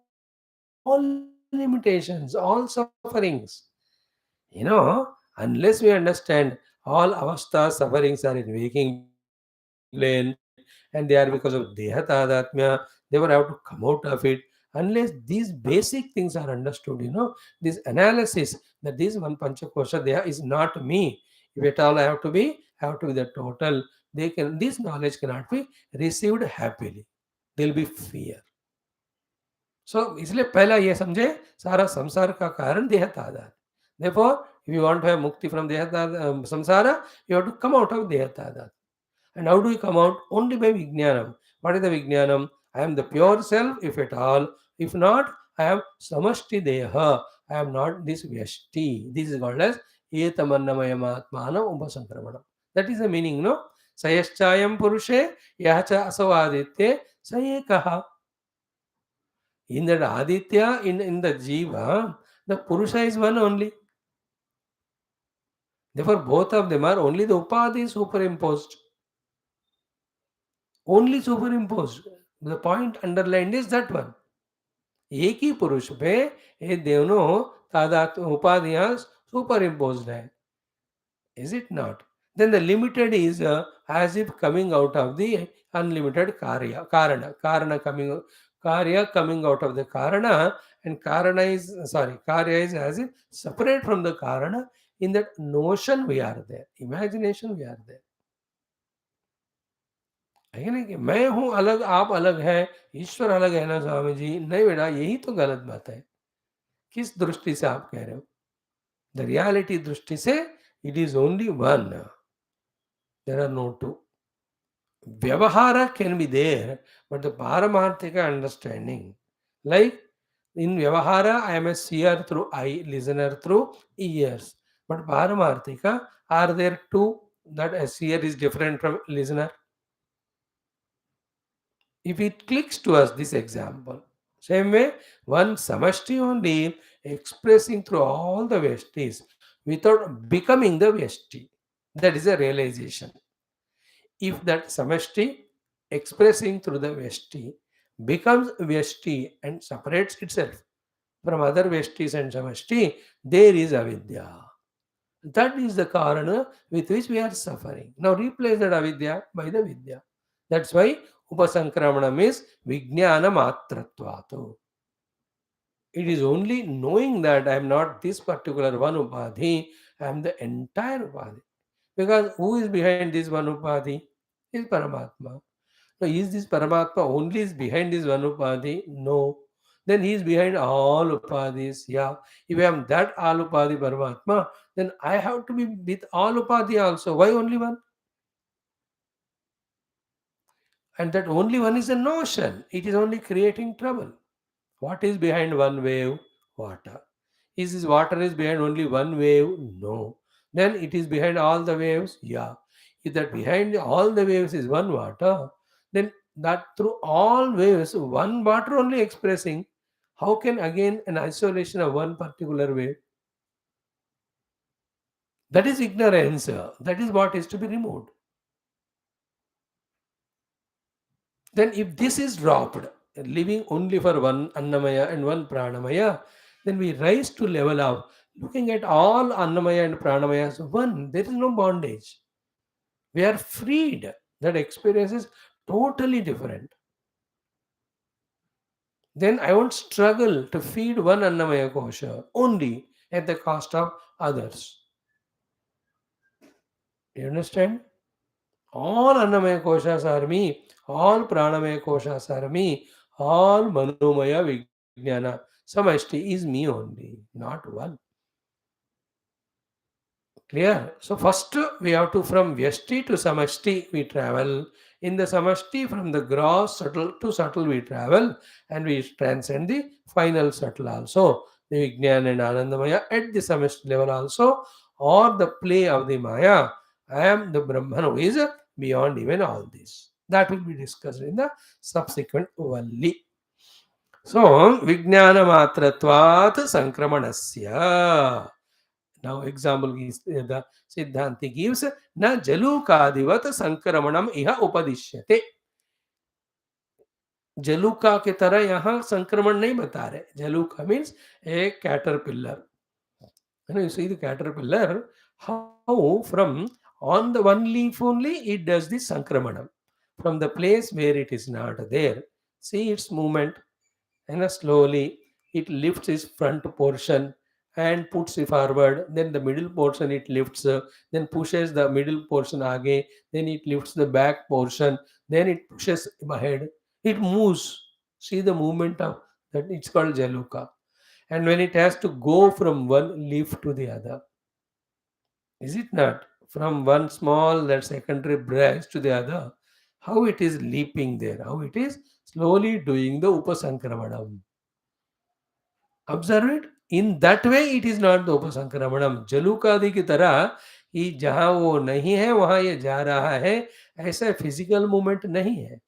limitations, all sufferings. You know, unless we understand all avastha sufferings are in waking plane and they are because of Deha Tadatmya, they will have to come out of it. Unless these basic things are understood, this analysis that this one Panchakosha Deha is not me. If at all I have to be the total. They can, this knowledge cannot be received happily. There will be fear. So इसलिए पहला ये समझे सारा संसार का कारण देह तादाद. Therefore, if you want to have mukti from deha samsara, you have to come out of deha tadat. And how do we come out? Only by Vijnanam. What is the Vijnanam? I am the pure self, if at all. If not, I am Samashti Deha. I am not this Vyashti. This is called as Etamannamayamatmana Upasankramanam. That is the meaning, no? Sayaschayam Purushe, Yacha Asavaditye, Sayekaha. In that Aditya, in the Jiva, the Purusha is one only. Therefore, both of them are only the Upadhi superimposed. Only superimposed. The point underlined is that one. एक ही पुरुष पे ये दोनों तादात उपाधियां super imposed है. Is it not? Then the limited is as if coming out of the unlimited karana coming out of the karana, and karana is sorry, karya is as if separate from the karana. In that notion we are there, imagination we are there. है ना कि मैं हूँ अलग, आप अलग है, ईश्वर अलग है ना स्वामी जी? नहीं बेटा, यही तो गलत बात है। किस दृष्टि से आप कह रहे हो? द रियलिटी दृष्टि से it is only one, there are no two. Vyavahara can be there, but the Paramarthika understanding, like in Vyavahara, I am a seer through eye, listener through ears. But Paramarthika, are there two that a seer is different from listener? If it clicks to us, this example, same way, one samashti only expressing through all the Vestis without becoming the Vesti. That is a realization. If that samashti expressing through the Vesti becomes Vesti and separates itself from other Vestis and samashti, there is avidya. That is the karana with which we are suffering. Now replace that avidya by the vidya. That's why upasankramanam is vijnana matratvato. It is only knowing that I am not this particular one upadhi, I am the entire upadhi. Because who is behind this one upadhi? Is Paramatma. Now, is this Paramatma only is behind this one upadhi? No. Then he is behind all upadhis. Yeah. If I am that all upadhi Paramatma, then I have to be with all upadhi also. Why only one? And that only one is a notion. It is only creating trouble. What is behind one wave? Water. Is this water is behind only one wave? No. Then it is behind all the waves? Yeah. If that behind all the waves is one water, then that through all waves, one water only expressing, how can again an isolation of one particular wave? That is ignorance. That is what is to be removed. Then if this is dropped, living only for one Annamaya and one Pranamaya, then we rise to level of looking at all Annamaya and Pranamaya as one. There is no bondage. We are freed. That experience is totally different. Then I won't struggle to feed one Annamaya kosha only at the cost of others. You understand? All Annamaya koshas are me, all Pranamaya koshas are me, all Manomaya Vijnana Samashti is me only, not one. Clear? So first we have to from Vyashti to Samashti we travel. In the Samashti from the gross subtle to subtle we travel, and we transcend the final subtle also. The Vijnana and Anandamaya at the Samashti level also, or the play of the Maya. I am the Brahman who is beyond even all this. That will be discussed in the subsequent Valli. So, Vijnana Matratvat Sankramanasya. Now, example is the Siddhanti gives na jalukadivat sankramanam iha upadishyate. जलुका की तरह यहाँ संक्रमण नहीं बता रहे. जलुका means a caterpillar. You see the caterpillar, how from on the one leaf only it does the sankramanam. From the place where it is not there, see its movement, and slowly it lifts its front portion and puts it forward. Then the middle portion it lifts, then pushes the middle portion again, then it lifts the back portion, then it pushes ahead. It moves. See the movement of that, it's called jaluka. And when it has to go from one leaf to the other, is it not? From one small that secondary branch to the other, how it is leaping there, how it is slowly doing the upasankramanam. Observe it. In that way it is not the upasankramanam. जलुकादि की तरह कि जहाँ वो नहीं है वहाँ ये जा रहा है, ऐसा फिजिकल मूवमेंट नहीं है.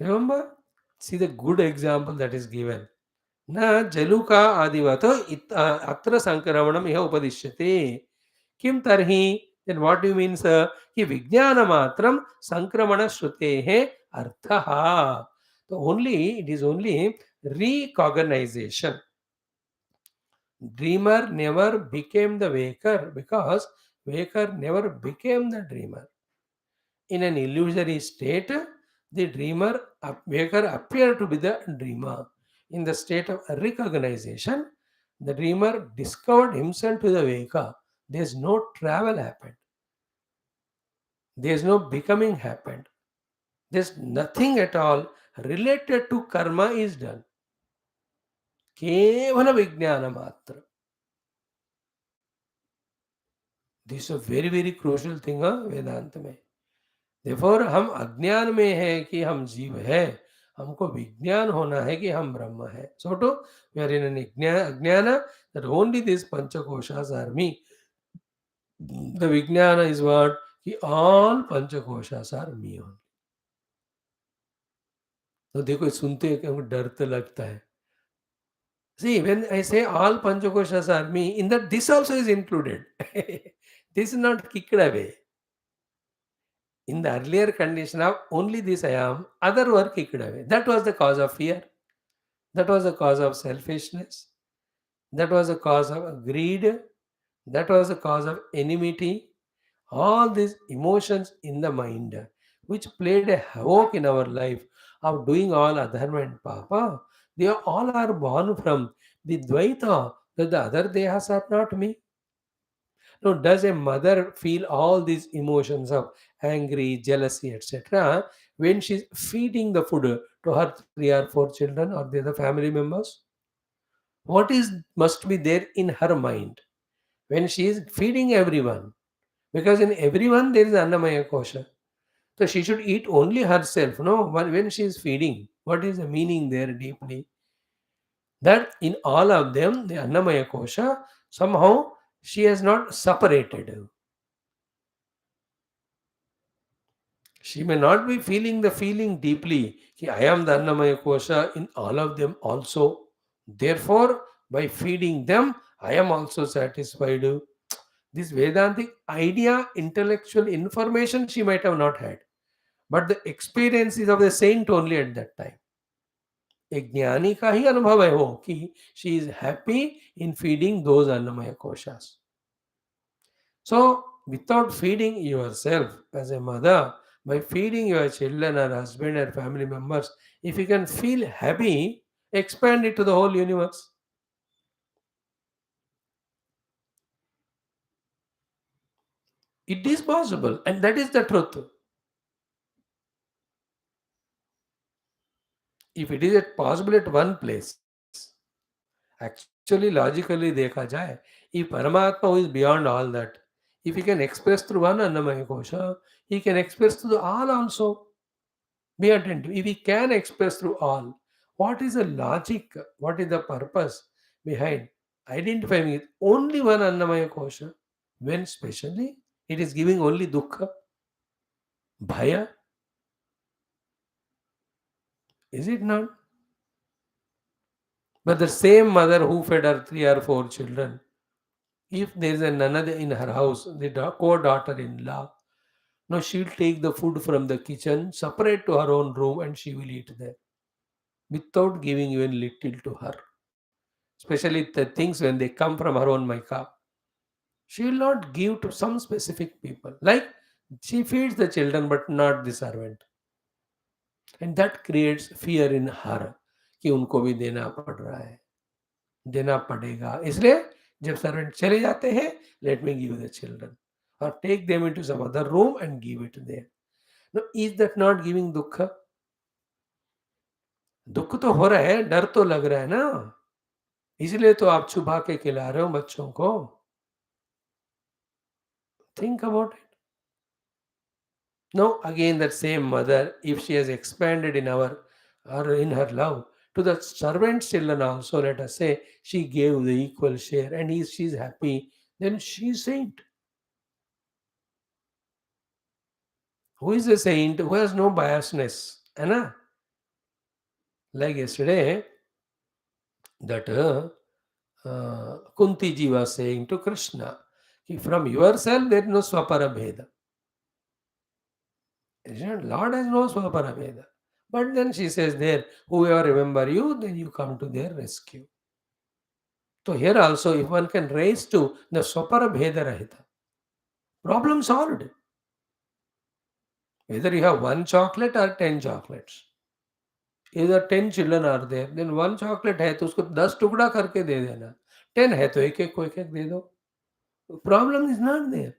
Remember? See the good example that is given. न जलुका आदिवत अत्र संक्रमणम यह उपदिश्यते. किम तर्हि? Then what do you mean, sir? कि विज्ञानमात्रं संक्रमण श्रुतेः अर्थः. So only it is only recognition. Dreamer never became the waker because waker never became the dreamer. In an illusory state, the waker appeared to be the dreamer. In the state of recognition, the dreamer discovered himself to the waker. There's no travel happened. There's no becoming happened. There's nothing at all related to karma is done. केवल विज्ञान मात्र. This is very very crucial thing Vedanta में. Therefore हम अज्ञान में है कि हम जीव है, हमको विज्ञान होना है कि हम ब्रह्म है. So to we are in an ajnana that only these panchakoshas are me. The vijnana is what? कि all panchakoshas are me only. तो देखो सुनते हैं कि हमको डर तो लगता है. See, when I say all panchakoshas are me, in that this also is included. This is not kicked away. In the earlier condition of only this I am, other were kicked away. That was the cause of fear. That was the cause of selfishness. That was the cause of greed. That was the cause of enmity. All these emotions in the mind, which played a havoc in our life of doing all adharma and papa, they all are born from the dvaita, that the other dehas are not me. Now, does a mother feel all these emotions of angry, jealousy, etc., when she's feeding the food to her 3 or 4 children or the other family members? What is must be there in her mind when she is feeding everyone? Because in everyone there is Annamaya Kosha. So she should eat only herself. No, when she is feeding, what is the meaning there deeply? That in all of them, the Annamaya Kosha, somehow she has not separated. She may not be feeling the feeling deeply. Ki, I am the Annamaya Kosha in all of them also. Therefore, by feeding them, I am also satisfied. This Vedantic idea, intellectual information she might have not had. But the experience is of the saint only at that time. एक ज्ञानी का ही अनुभव है वो कि she is happy in feeding those annamaya koshas. So, without feeding yourself as a mother, by feeding your children or husband or family members, if you can feel happy, expand it to the whole universe. It is possible, and that is the truth. If it is possible at one place, actually logically देखा जाए, if Paramatma who is beyond all that, if he can express through one Annamaya Kosha, he can express through the all also. Be attentive. If he can express through all, what is the logic? What is the purpose behind identifying with only one Annamaya Kosha? When specially it is giving only dukkha, bhaya, is it not? But the same mother who fed her 3 or 4 children, if there is a nanada in her house, the co-daughter-in-law, no, she'll take the food from the kitchen, separate to her own room, and she will eat there without giving even little to her. Especially the things when they come from her own maika. She will not give to some specific people. Like she feeds the children but not the servant. And that creates fear in her कि उनको भी देना पड़ रहा है, देना पड़ेगा. इसलिए जब सर्वेंट चले जाते हैं, let me give the children or take them into some other room and give it there. Now, is that not giving दुख? दुख तो हो रहा है, डर तो लग रहा है ना, इसलिए तो आप छुपा के खिला रहे हो बच्चों को. Think about it. Now, again, that same mother, if she has expanded in our or in her love to the servant children also, let us say she gave the equal share and she's happy, then she's saint. Who is a saint? Who has no biasness? Anna? Like yesterday, that Kunti ji was saying to Krishna, from yourself there is no swapara bheda. Lord has no swapara bheda. But then she says there, whoever remember you, then you come to their rescue. So here also, if one can raise to the swapara bheda rahita, Problem solved. Whether you have one chocolate or 10 chocolates. Either 10 children are there, then one chocolate है तो उसको 10 टुकड़ा करके दे देना. 10 है तो एक-एक को एक-एक दे दो. Problem is not there.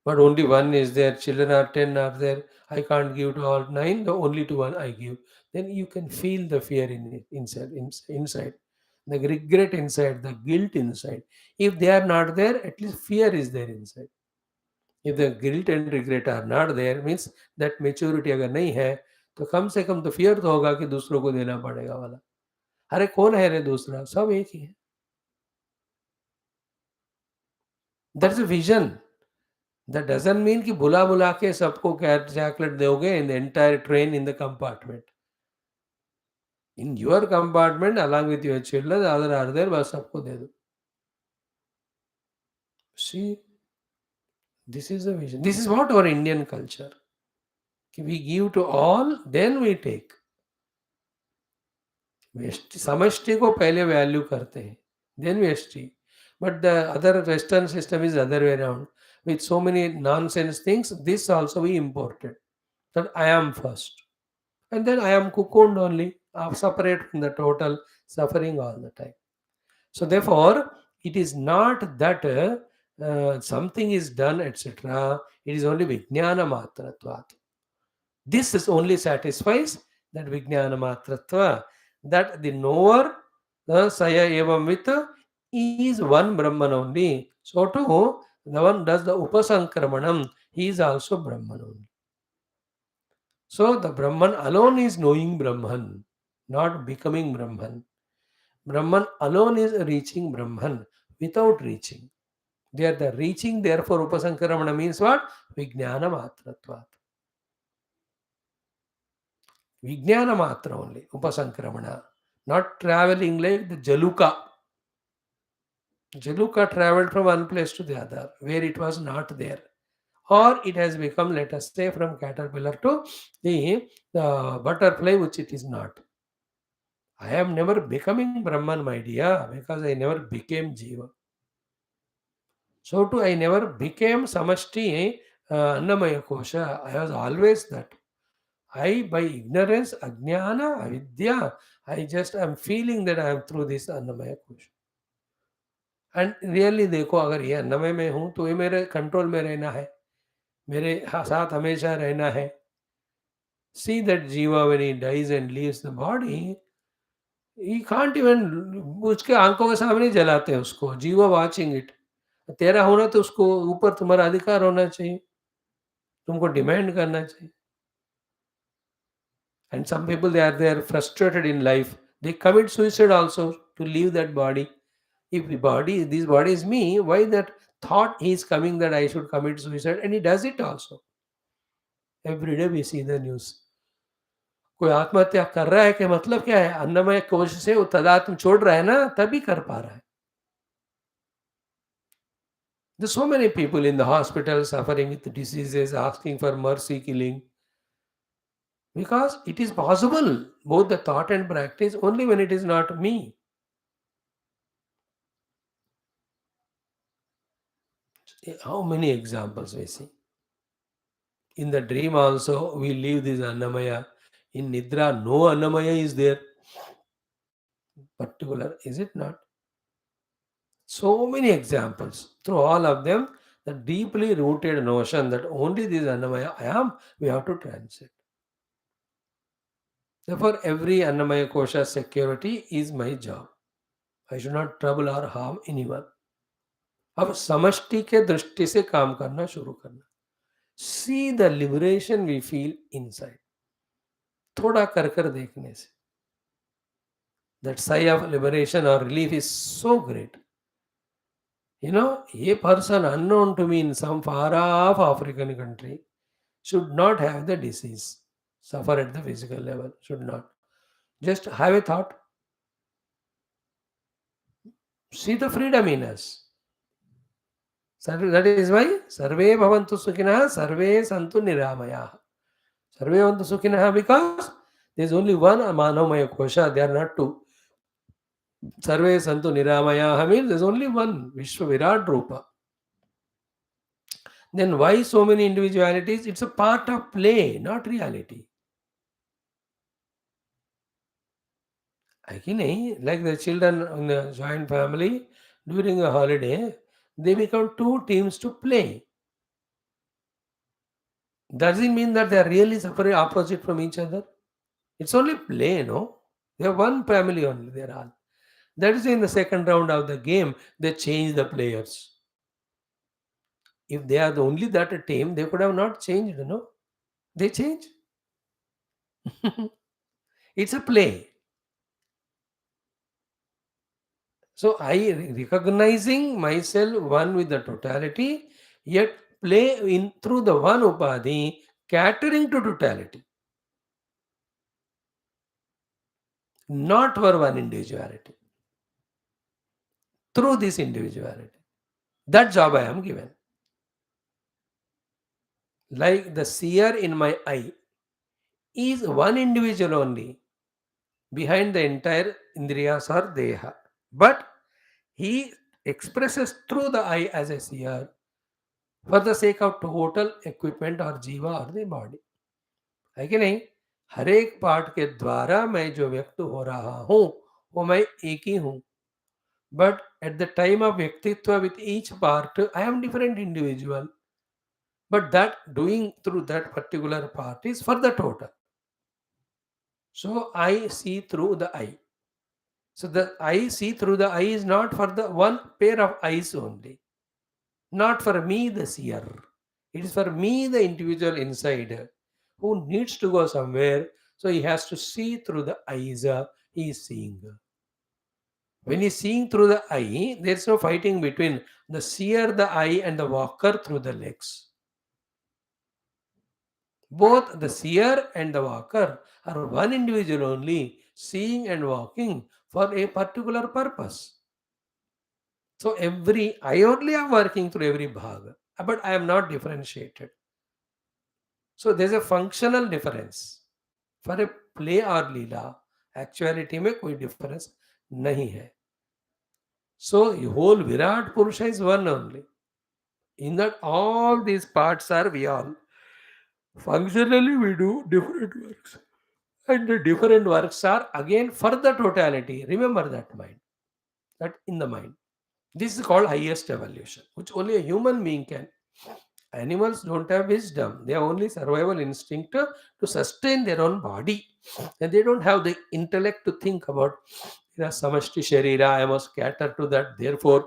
But only one is there, children are 10 are there, I can't give to all 9, the only to one I give. Then you can feel the fear inside, the regret inside, the guilt inside. If they are not there, at least fear is there inside. If the guilt and regret are not there, means that maturity अगर नहीं है, तो कम से कम तो fear तो होगा कि दूसरों को देना पड़ेगा वाला. अरे कौन है रे दूसरा? सब एक ही है. That's a vision. That doesn't mean कि बुला-बुला के सबको चॉकलेट दोगे in the entire train in the compartment. In your compartment along with your children, the other are there, बस सबको दे दो. See, this is the vision. This is what our Indian culture. कि we give to all, then we take. समष्टि को पहले value करते हैं, then व्यष्टि. But the other Western system is other way around. With so many nonsense things, this also we imported. That I am first. And then I am cocooned only, separate from the total suffering all the time. So therefore, it is not that something is done, etc. It is only Vijnana Matratvat. This is only satisfies that Vijnana Matratva, that the knower, the Saya Evam with, is one Brahman only. So too, the one does the Upasankramanam, he is also Brahman only. So the Brahman alone is knowing Brahman, not becoming Brahman. Brahman alone is reaching Brahman without reaching. They are the reaching, therefore Upasankaramana means what? Vijnana Matratvat. Vijnana Matra only, Upasankaramana. Not traveling like the Jaluka. Jaluka traveled from one place to the other, where it was not there. Or it has become, let us say, from caterpillar to the butterfly, which it is not. I am never becoming Brahman, my dear, because I never became Jiva. So too, I never became Samashti, Annamaya Kosha. I was always that. I, by ignorance, Ajnana, Avidya, I just am feeling that I am through this Annamaya Kosha. And really देखो अगर ये अन्नमय में हूँ तो ये मेरे control में रहना है, मेरे साथ हमेशा रहना है. See that Jiva when he dies and leaves the body, he can't even, उसके आंखों के सामने जलाते हैं उसको. जीवा वाचिंग इट. तेरा होना तो उसको ऊपर तुम्हारा अधिकार होना चाहिए, तुमको डिमांड करना चाहिए. And some people they are frustrated in life. They commit suicide also to leave that body. If this body is me, why that thought he is coming that I should commit suicide? And he does it also. Every day we see the news. कोई आत्महत्या कर रहा है कि मतलब क्या है? अन्नमय कोश से वो तदात्म छोड़ रहा है ना, तभी कर पा रहा है. There's so many people in the hospital suffering with diseases, asking for mercy killing. Because it is possible, both the thought and practice, only when it is not me. How many examples we see? In the dream also, we leave this Annamaya. In Nidra, no Annamaya is there. Particular, is it not? So many examples. Through all of them, the deeply rooted notion that only this Annamaya I am, we have to transit. Therefore, every Annamaya Kosha security is my job. I should not trouble or harm anyone. अब समष्टि के दृष्टि से काम करना शुरू करना. See the liberation we feel inside. थोड़ा कर कर देखने से. That sigh of liberation or relief is so great. You know, a person unknown to me in some far off African country should not have the disease, suffer at the physical level, should not. Just have a thought. See the freedom in us. That is why Sarve Bhavantu Sukhinah, Sarve Santu Niramayah. Sarve Bhavantu Sukhinah because there is only one Manomaya Kosha, there are not two. Sarve Santu Niramayah means there is only one Vishwa Virat Rupa. Then why so many individualities? It's a part of play, not reality. Like the children in the joint family during a holiday, they become two teams to play. Doesn't mean that they are really separate opposite from each other. It's only play, no? They are one family only, they are all. That is in the second round of the game, they change the players. If they are the only that a team, they could have not changed, no? They change. It's a play. So I recognizing myself one with the totality, yet play in through the one upadhi, catering to totality, not for one individuality. Through this individuality, that job I am given. Like the seer in my eye is one individual only behind the entire indriyas or deha, but he expresses through the eye as a seer for the sake of total equipment or jiva or the body. है कि नहीं? हर एक part के द्वारा मैं जो व्यक्त हो रहा हूं वो मैं एक ही हूं, but at the time of व्यक्तित्व with each part I am different individual, but that doing through that particular part is for the total. So I see through the eye. So the I see through the eye is not for the one pair of eyes only, not for me the seer. It is for me the individual inside who needs to go somewhere. So he has to see through the eyes he is seeing. When he is seeing through the eye, there is no fighting between the seer, the eye, and the walker through the legs. Both the seer and the walker are one individual only, seeing and walking for a particular purpose. So I only am working through every bhag, but I am not differentiated. So there's a functional difference. For a play or leela, actuality में कोई difference नहीं है. So the whole Virat Purusha is one only. In that all these parts are we all. Functionally we do different works. And the different works are again for the totality. Remember that mind. That in the mind. This is called highest evolution, which only a human being can. Animals don't have wisdom. They have only survival instinct to sustain their own body. And they don't have the intellect to think about samashti sharira, I must cater to that. Therefore,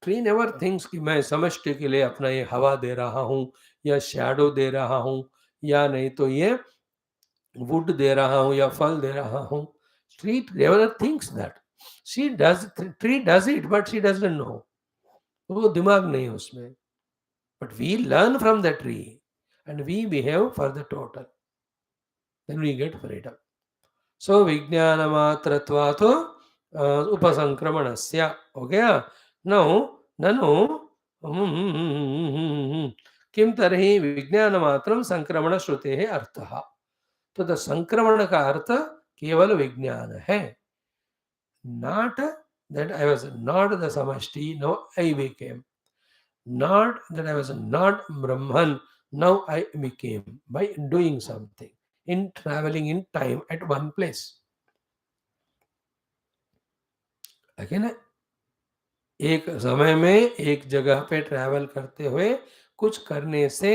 tree never thinks कि मैं समष्टि के लिए अपना ये हवा दे रहा हूँ या शैडो दे रहा हूँ या नहीं तो ये वुड दे रहा हूँ या फल दे रहा हूँ. Tree never thinks that. She does tree does it but she doesn't know. वो दिमाग नहीं है उसमें. But we learn from the tree and we behave for the total. Then we get freedom. So विज्ञान मात्रत्वात् उपसंक्रमणस्य. हो गया. नौ ननु किम तरहि विज्ञान मात्रम संक्रमण श्रुते है अर्थः. तो द संक्रमण का अर्थ केवल विज्ञान है. Not that I was not the समष्टि, no I became. Not that I was not Brahman, now I became by doing something, in traveling in time at one place. Again, एक समय में एक जगह पे ट्रैवल करते हुए कुछ करने से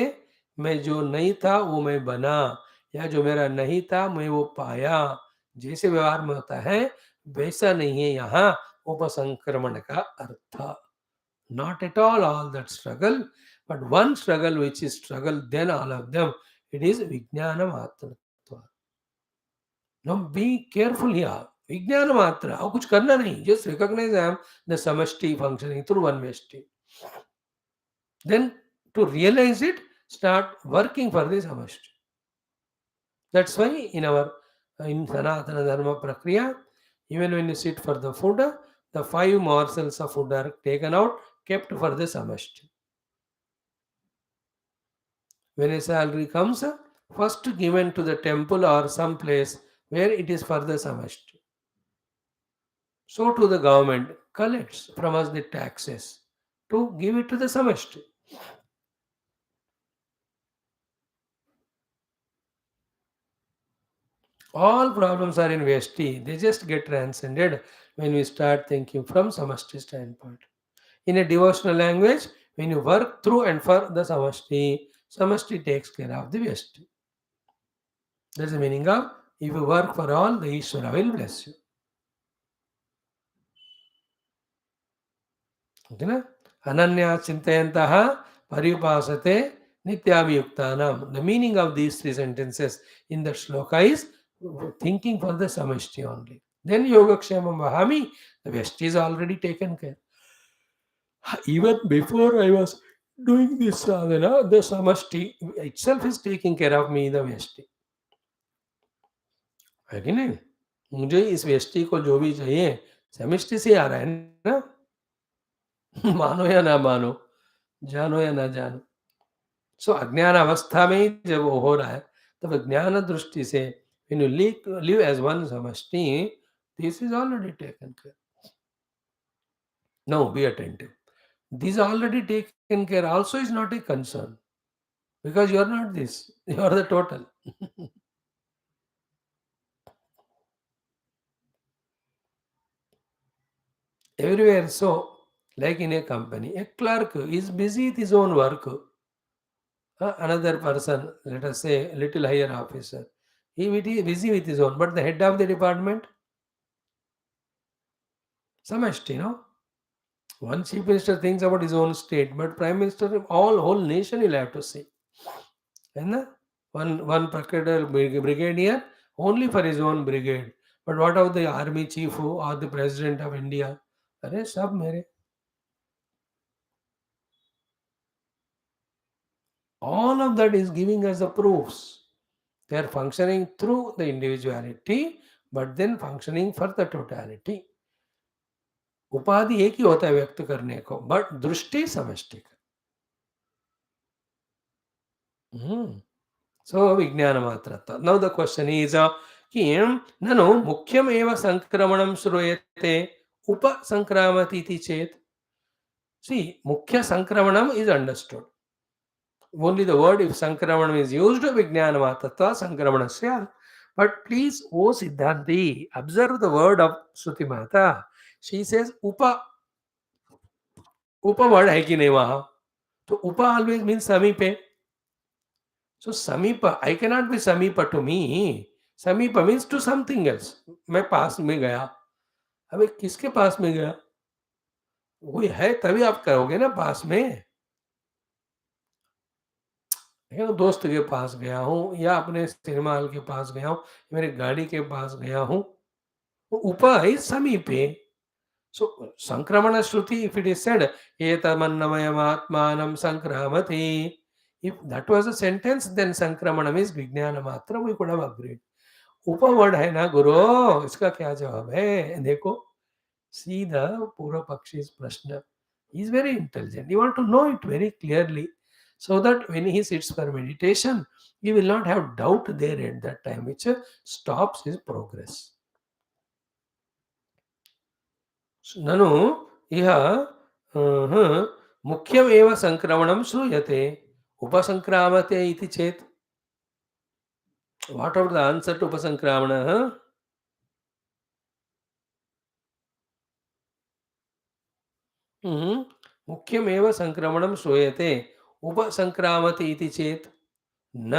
मैं जो नहीं था वो मैं बना, या जो मेरा नहीं था मैं वो पाया. जैसे व्यवहार में होता है वैसा नहीं है यहाँ उपसंक्रमण का अर्थ. Not at all that struggle, but one struggle which is struggle, then all of them, it is Vijnana Matratva. Now be careful here. Vijnana Matra, अब कुछ करना नहीं, just recognize I am the samashti functioning through one veshti. Then to realize it, start working for the samashti. That's why in Sanatana Dharma Prakriya, even when you sit for the food, the 5 morsels of food are taken out, kept for the samashti. When a salary comes, first given to the temple or some place where it is for the samashti. So to the government collects from us the taxes. to give it to the samashti. All problems are in Vyashti. They just get transcended when we start thinking from samashti standpoint. In a devotional language, when you work through and for the samashti, samashti takes care of the Vyashti. That's the meaning of if you work for all, the Ishvara will bless you. Okay, na? Ananya chintayantaha paripasate nityabhiyuktanam. The meaning of these three sentences in the shloka is thinking for the samashti only. Then yogakshemam vahami, the Vyashti is already taken care. Even before I was doing this sadhana, the samashti itself is taking care of me, the Vyashti. है कि नहीं? मुझे इस व्यष्टि को जो भी चाहिए समष्टि से आ रहा है ना. मानो या ना मानो, जानो या ना जानो. सो अज्ञान अवस्था में ही जब वो हो रहा है तब ज्ञान दृष्टि से when you live as one samashti, this is already taken care. Now be attentive. This already taken care also is not a concern because you are not this, you are the total. Everywhere so, like in a company, a clerk is busy with his own work. Another person, let us say, little higher officer, he is busy with his own, but the head of the department, samashti, no? One chief minister thinks about his own state, but prime minister, all whole nation will have to see. And one brigadier only for his own brigade. But what of the army chief or the president of India? Arey sab mere. All of that is giving us the proofs. They are functioning through the individuality, but then functioning for the totality. उपाधि एक ही होता है व्यक्त करने को, but दृष्टि समष्टि का. सो विज्ञान मात्रत्व. नाउ द क्वेश्चन इज कि ननु मुख्यम एव संक्रमणं श्रूयते उपसंक्रामति इति चेत. सी मुख्य संक्रमणम is understood. Only the word if sankramanam is used, vijnana tattva sankramanasya. But please, O Siddhanti, observe the word of Shruti Mata. She says upa. Upa word hai ki nahi wahan. So upa always means samipe. So samipa, I cannot be samipa to me. Samipa means to something else. मैं पास में गया. अबे किसके पास में गया? कोई है तभी आप करोगे ना पास में. दोस्त के पास गया हूँ या अपने सिनेमा हॉल के पास गया हूँ, मेरे गाड़ी के पास गया हूँ. उप इज समीपे. सो संक्रमण श्रुति इफ इट इज सेड एतमन्नमयम आत्मानं संक्रामति, if that was a sentence then संक्रमणम is विज्ञान मात्र, we could have agreed. उप वर्ड है ना गुरु, इसका क्या जवाब है? देखो, see the पूर्व पक्षी's प्रश्न. He is very intelligent. You want to know it very clearly so that when he sits for meditation, he will not have doubt there at that time, which stops his progress. ननु इह मुख्यम एव संक्रमणं श्रूयते उपसंक्रामते इति चेत्. What are the answer to उपसंक्रामणः? मुख्यमेव संक्रमणं श्रूयते उपसंक्रामति इति चेत् न.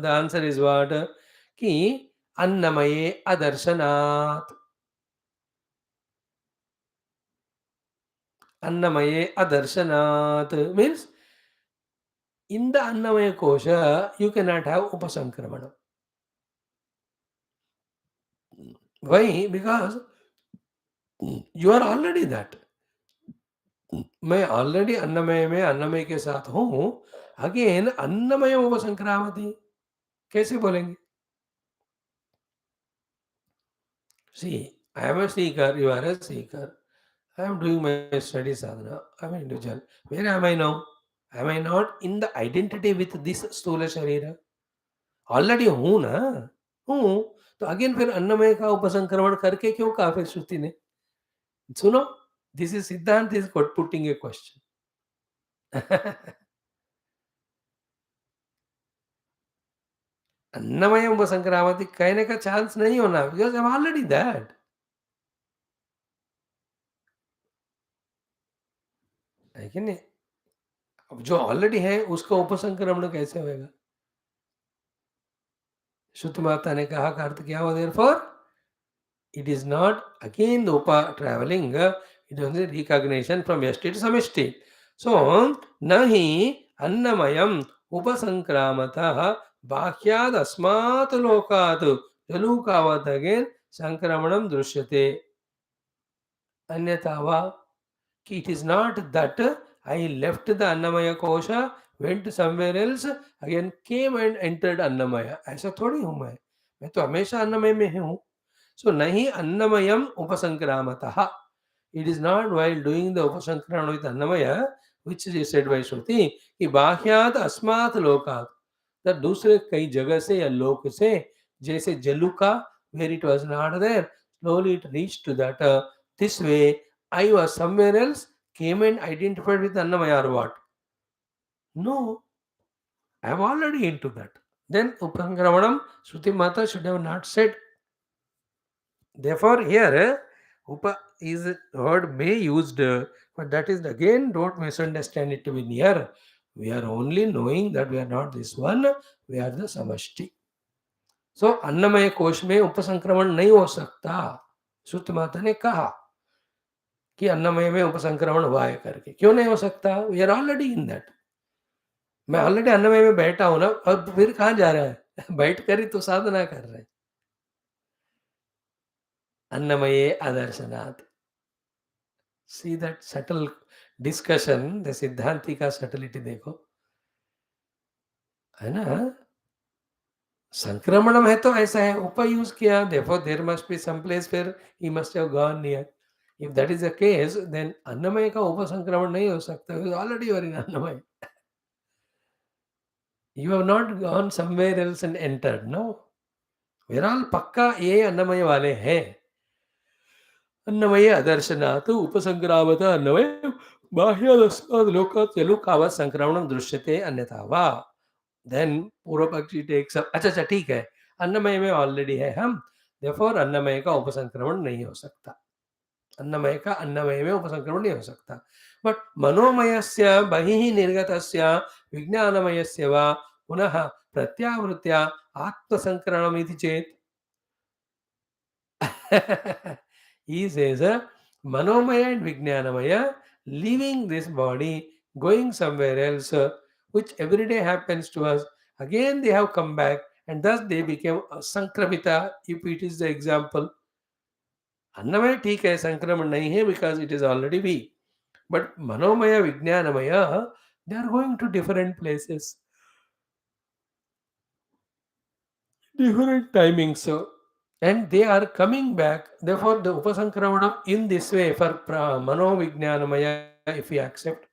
The answer is what? कि अन्नमये अदर्शनात्. अन्नमये अदर्शनात् means in the annamaya kosha you cannot have upasankramanam. Why? Because you are already that. मैं ऑलरेडी अन्नमय में अन्नमय के साथ हूं. अगेन अन्नमय उपसंक्रामति कैसे बोलेंगे? See, I am a seeker, you are a seeker. I am doing my study sadhana. I am an individual. Where am I now? Am I not in the identity with this स्थूल शरीर? Already हूं ना. हूं तो again फिर अन्नमय का उपसंक्रमण करके क्यों कहा फिर श्रुति ने? सुनो, दिस इज सिद्धांत इज पुटिंग ए क्वेश्चन. अन्नमय उपसंक्रामति कहने का चांस नहीं होना, because I am already that, है कि नहीं? अब जो ऑलरेडी है उसका उपसंक्रमण कैसे होएगा? श्रुति माता ने कहा का अर्थ क्या हुआ? Therefore it is not again the upa traveling, it is only recognition from yashti to samishti. So, nahi annamayam upasankramata bhakyad asmat lokat jalukavat again sankramanam drishyate. Anyatava, it is not that I left the Annamaya kosha, went somewhere else, again came and entered Annamaya. ऐसा थोड़ी हूँ मैं तो हमेशा अन्नमय में ही हूँ. So nahi annamayam upasankramataha. It is not while doing the upasankrama with annamaya, which is said by Shruti, कि बाह्यात अस्मात् लोकात. that दूसरे कई जगह से या लोक से, जैसे जलुका, where it was not there, slowly it reached to that. This way, I was somewhere else, came and identified with annamaya or what? No, I am already into that. Then upasankramanam, Shruti Mata should have not said. Therefore, here upa is a word may used, but that is again don't misunderstand it to be near. We are only knowing that we are not this one, we are the samashti. So अन्नमय कोश में उपसंक्रमण नहीं हो सकता. श्रुति माता ने कहा कि अन्नमय में उपसंक्रमण हुआ है करके. क्यों नहीं हो सकता? We are already in that. मैं ऑलरेडी अन्नमय में बैठा हूं ना, अब फिर कहाँ जा रहा है? बैठ कर ही तो साधना कर रहे हैं. अन्नमये अदर्शनात्. See that subtle discussion, the सिद्धांति का subtlety देखो, है ना? संक्रमणम है तो ऐसा है, उप यूज किया, therefore there must be some place where he must have gone near. If that is the case, then अन्नमय का उप संक्रमण नहीं हो सकता, because already you are in अन्नमय. You have not gone somewhere else and entered, no? We are all पक्का ये अन्नमय वाले हैं. अन्नमय अदर्शनात् उपसंक्रामत अन्नमय बाह्यादस्मात् लोकात् यलुकावत् संक्रमणं दृश्यते अन्यथा वा. देन पूर्व पक्षी टेक्स अप. अच्छा ठीक है, अन्नमय में ऑलरेडी है हम, देयरफॉर अन्नमय का उपसंक्रमण नहीं हो सकता. अन्नमय का अन्नमय में उपसंक्रमण नहीं हो सकता. बट मनोमयस्य बहिः निर्गतस्य विज्ञानमयस्य वा पुनः प्रत्यावृत्या आत्मसंकरणम् इति चेत् he says manomaya and vijnanamaya leaving this body, going somewhere else, which every day happens to us, again they have come back and thus they became sankramita, if it is the example. Annamaya ठीक है, संक्रमण नहीं है, because it is already we. But manomaya, vijnanamaya, they are going to different places, different timings. And they are coming back. Therefore, the upasankramanam in this way for mano vijnanamaya, if we accept.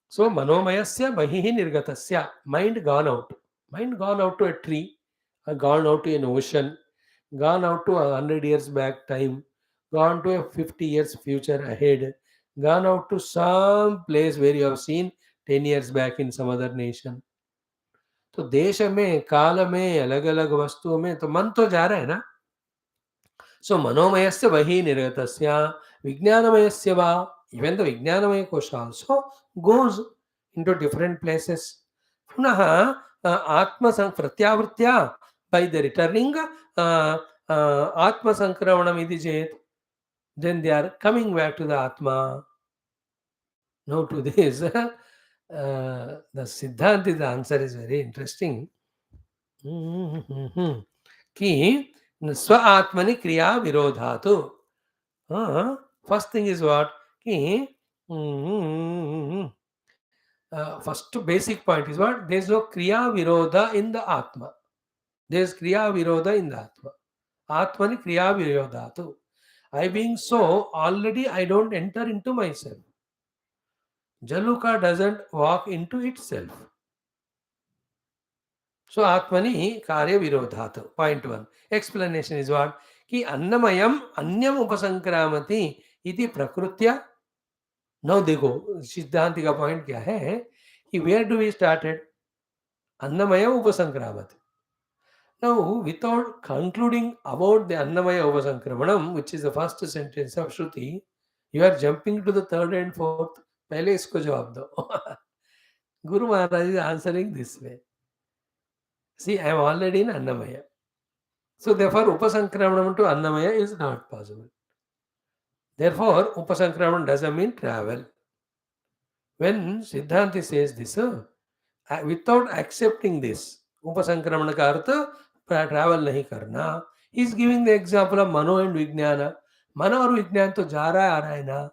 So, manomayasya bahihi nirgatasya, mind gone out. Mind gone out to a tree, gone out to an ocean, gone out to 100 years back time, gone to a 50 years future ahead, gone out to some place where you have seen 10 years back in some other nation. तो देश में, काल में, अलग अलग वस्तुओं में तो मन तो जा रहा है ना. So manomaya vahi nirgatasya vijnanamaya va. Even the vijnanamaya kosha also goes into different places. Punaha atma pratyavritya, by the returning atma sankramanam iti chet, then they are coming back to the atma. Now to this, the Siddhanti's answer is very interesting. कि स्व आत्मनि क्रिया विरोधातु. First thing is what कि first basic point is what, there is no kriya virodh in the atma. There is kriya virodh in the आत्मा. आत्मनि क्रिया विरोधातु. I being so, already I don't enter into myself. Jaluka doesn't walk into itself. So Atmani Karya Virodhat. Point 1. Explanation is what? Ki Annamayam Anyam Upasankramati iti Prakrutya Now देखो सिद्धांति का point क्या है कि where do we started? Annamaya Upasankramati. Now, without concluding about the Annamaya Upasankramanam, which is the first sentence of Shruti, you are jumping to the third and fourth. पहले इसको जवाब दो. Guru Maharaj is answering this way. See, I am already in Annamaya. So, therefore, Upasankramanam to Annamaya is not possible. Therefore, Upasankramanam doesn't mean travel. When Siddhanti says this, without accepting this, Upasankramana का अर्थ travel नहीं करना. He is giving the example of मनो and विज्ञान. मन और विज्ञान तो जा रहा है आ रहा है ना.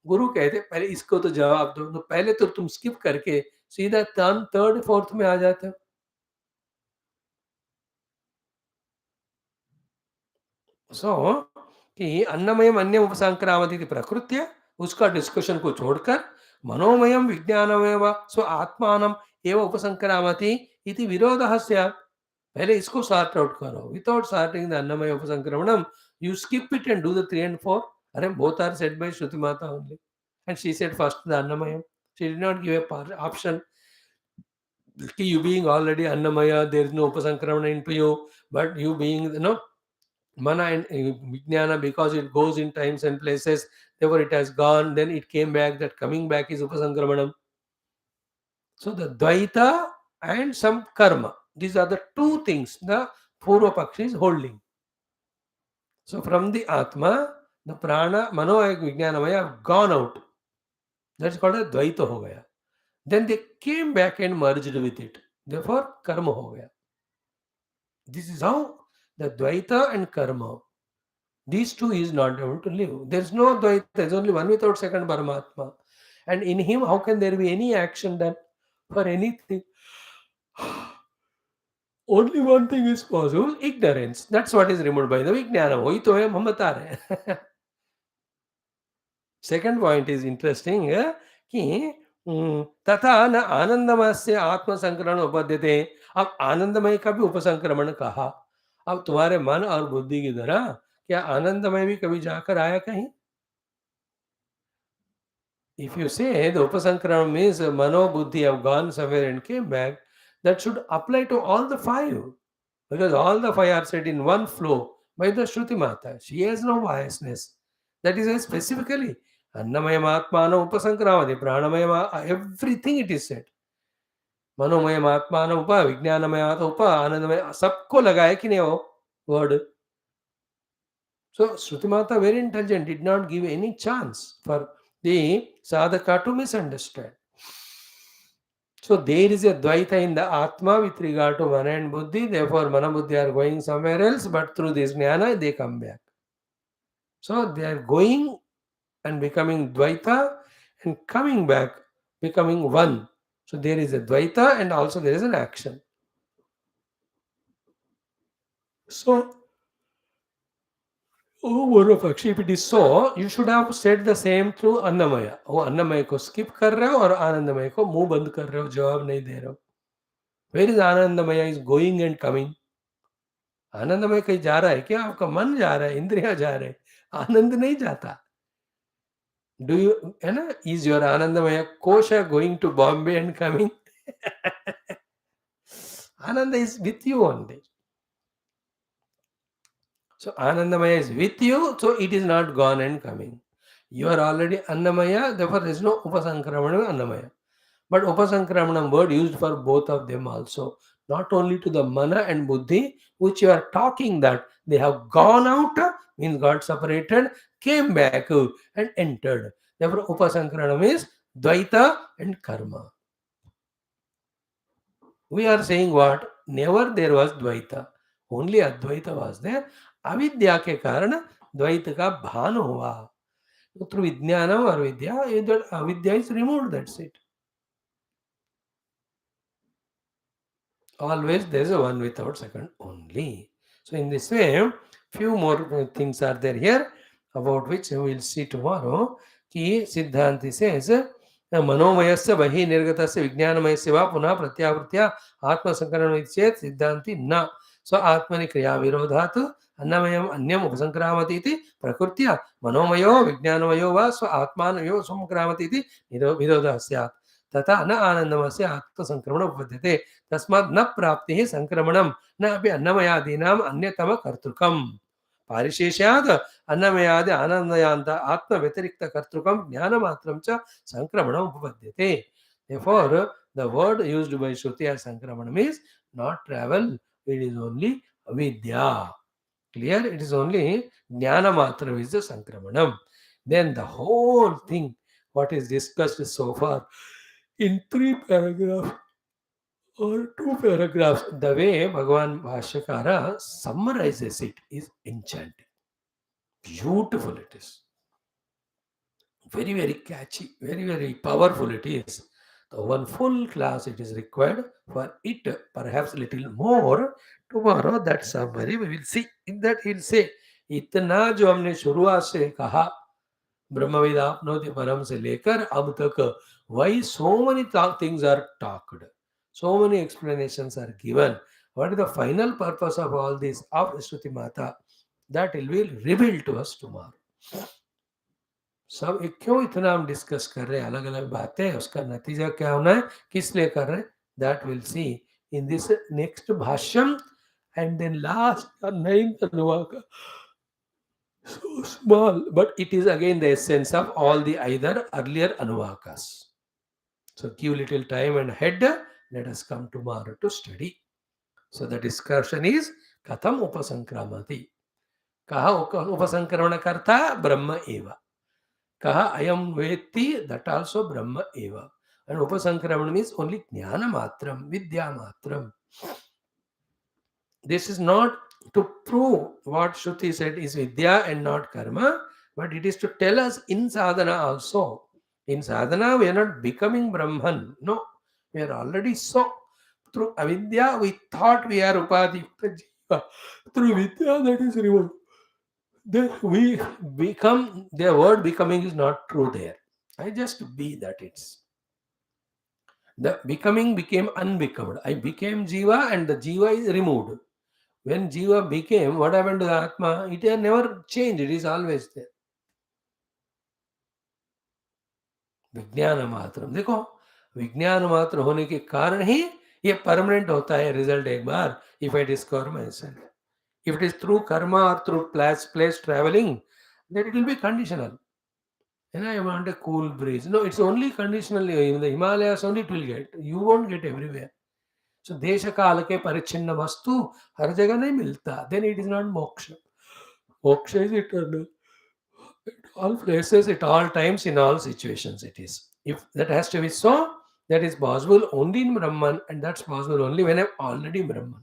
गुरु कहते पहले इसको तो जवाब दो. तो पहले तो तुम स्किप करके सीधा थर्ड फोर्थ में आ जाते हो. सो कि अन्नमयम अन्य उपसंक्रामति प्रकृत्य उसका डिस्कशन को छोड़कर मनोमयम विज्ञानमेव सो आत्मानम एव उपसंक्रामति इति विरोधः स्यात्. पहले इसको सॉर्ट आउट करो. विदाउट सॉर्टिंग द अन्नमय उपसंक्रमणम you skip it and do the 3 and 4. अरे both are said by Shruti Mata only, and she said first the Annamaya. She did not give a option. You being already Annamaya, there is no Upasankramana into you, but you being Mana and Vijnana, because it goes in times and places, therefore it has gone, then it came back, that coming back is Upasankramanam. So the Dvaita and some karma, these are the two things the Purva Pakshi is holding. So from the Atma, the Prana, Mano and Vijnanamaya have gone out. That's called a Dvaita ho gaya. Then they came back and merged with it. Therefore, Karma ho gaya. This is how the Dvaita and Karma, these two is not able to live. There is no Dvaita, there is only one without second Paramatma. And in him, how can there be any action done for anything? Only one thing is possible, ignorance. That's what is removed by the Vijnana. वही तो है, हम बता रहे हैं. Second point is interesting कि तथा न आनंदमय आत्मसंक्रमण उपद्यते. अब आनंदमय का भी उपसंक्रमण कहा. अब तुम्हारे मन और बुद्धि की तरह क्या आनंदमय भी कभी जाकर आया कहीं? If you say the upasankrama means mano buddhi have gone somewhere and came back, that should apply to all the 5. Because all the 5 are said in one flow by the Shruti Mata. She has no biasness. That is why specifically Annamaya Atmana Upasankramati, Pranamaya, everything it is said. Manomaya Atmana Upa, Vijnanamaya Upa, Anandamaya, सबको लगाया कि नहीं वो word. So Shruti Mata, very intelligent, did not give any chance for the sadhaka to misunderstand. So there is a Dvaita in the Atma with regard to Mana and Buddhi. Therefore, Mana Buddhi are going somewhere else, but through this Jnana, they come back. So they are going and becoming Dvaita and coming back, becoming one. So there is a Dvaita and also there is an action. So, Actually, if it is so, you should have said the same through Annamaya. वो अन्नमय को skip कर रहे हो और आनंदमय को मुंह बंद कर रहे हो, जवाब नहीं दे रहे हो. Where is Anandamaya is going and coming? आनंदमय कहीं जा रहा है क्या? आपका मन जा रहा है, इंद्रिया जा रहे हैं, आनंद नहीं जाता. Do you, है ना? Is your Anandamaya kosha going to Bombay and coming? Ananda is with you only. So Anandamaya is with you, so it is not gone and coming. You are already Annamaya, therefore there is no Upasankramanam Annamaya. But Upasankramanam word used for both of them also. Not only to the Mana and Buddhi, which you are talking that they have gone out, means got separated, came back and entered. Therefore Upasankranam is Dvaita and Karma. We are saying what? Never there was Dvaita. Only Advaita was there. Avidya के कारण द्वैत का भान हुआ. Through Vijnanam or Vidya, Avidya is removed, that's it. Always there is a one without second only. So in this way, few more things are there here about which we will see tomorrow. कि सिद्धांति says मनोमयस्य बहिः निर्गतस्य विज्ञानमयस्य वा पुनः प्रत्यावृत्या आत्मसंकरणं चेत् सिद्धांति न. So आत्मनि क्रिया विरोधात् अन्नमयम अन्यम उपसंक्रामति इति प्रकृत्या मनोमयो विज्ञानमयो वा स्व आत्मानमयो संक्रामति इति विरोधः स्यात्। तथा न आनन्दमस्य आत्मसंक्रमणम् उपपद्यते। तस्मात् न प्राप्तिः संक्रमणं न अपि अन्नमयादीनाम् अन्यतमकर्तृकम्। पारिशेष्यात् अन्नमयादि आनन्दयान्त आत्मव्यतिरिक्तकर्तृकं ज्ञानमात्रं च संक्रमणम् उपपद्यते। Therefore, the word used by Shruti as Sankramanam is not travel, it is only Vidya. Clear? It is only Jnana Matra is the Sankramanam. Then the whole thing, what is discussed so far in 3 paragraphs or 2 paragraphs, the way Bhagavan Bhashyakara summarizes it is enchanting. Beautiful it is. Very, very catchy, very, very powerful it is. So one full class it is required for it, perhaps a little more. Tomorrow that summary we will see. In that he will say, इतना जो हमने शुरुआत से कहा ब्रह्मविद आपनोति परम से लेकर अब तक, why so many things are talked, so many explanations are given, what is the final purpose of all this of Shruti Mata, that will be revealed to us tomorrow. सब क्यों इतना हम डिस्कस कर रहे हैं, अलग अलग बातें, उसका नतीजा क्या होना है, किस लिए कर रहे हैं, that will see in this next भाष्यम एंड देन लास्ट 9th अनुवाक. So small, but it is again the essence of all the either earlier anuvakas. So give little time and head, let us come tomorrow to study. So the discussion is katham upasankramati. Kaha upasankramana karta brahma eva. Kaha ayam veti, that also Brahma eva. And upasankramana means only jnana matram, vidya matram. This is not to prove what Shruti said is vidya and not karma, but it is to tell us in sadhana also. In sadhana, we are not becoming Brahman. No, we are already so. Through avidya, we thought we are upadhyukta jiva. Through vidya, that is removed. Then we become, their word becoming is not true there. I just be that it's. The becoming became unbecome. I became Jiva and the Jiva is removed. When Jiva became, what happened to the Atma? It has never changed. It is always there. विज्ञान मात्र देखो, विज्ञान मात्र होने के कारण ही ये permanent होता है रिजल्ट एक बार. If I discover myself, if it is through karma or through place traveling, then it will be conditional. And I want a cool breeze. No, it's only conditional. In the Himalayas only it will get. You won't get everywhere. So देश काल के परिच्छिन्न वस्तु हर जगह नहीं मिलता. Then it is not moksha. Moksha is eternal. At all places, at all times, in all situations it is. If that has to be so, that is possible only in Brahman, and that's possible only when I'm already Brahman.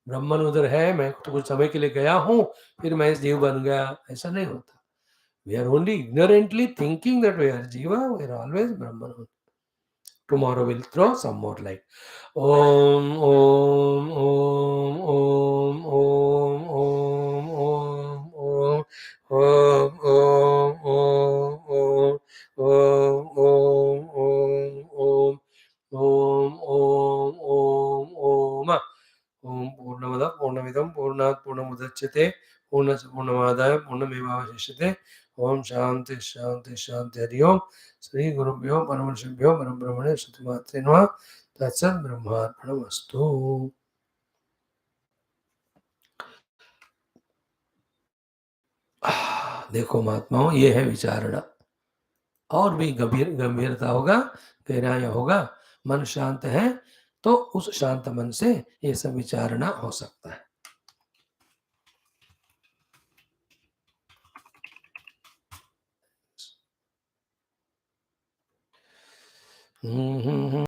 ब्रह्मन उधर है, मैं तो कुछ समय के लिए गया हूँ, फिर मैं इस जीव बन गया, ऐसा नहीं होता. We are only ignorantly thinking that we are Jiva, we are always Brahman. Tomorrow we'll throw some more light. Om, Om, Om, Om, Om, Om, Om, Om, Om, Om, Om, Om, Om, Om, Om, Om, Om, Om, Om. ओम पूर्णमद पूर्णमिदं पूर्णात् पूर्णमुदच्यते पूर्णस्य पूर्णमादाय पूर्णमेवावशिष्यते. ओम शांति शांति शांति. हरि ओम. श्री गुरुभ्यो परमर्षिभ्यो परब्रह्मणे श्रुतिमात्रे नमः. तत्सत् ब्रह्मार्पणमस्तु. देखो महात्माओं, ये है विचारणा. और भी गंभीरता होगा, गहराया होगा. मन शांत है तो उस शांत मन से ये सब विचारणा हो सकता है.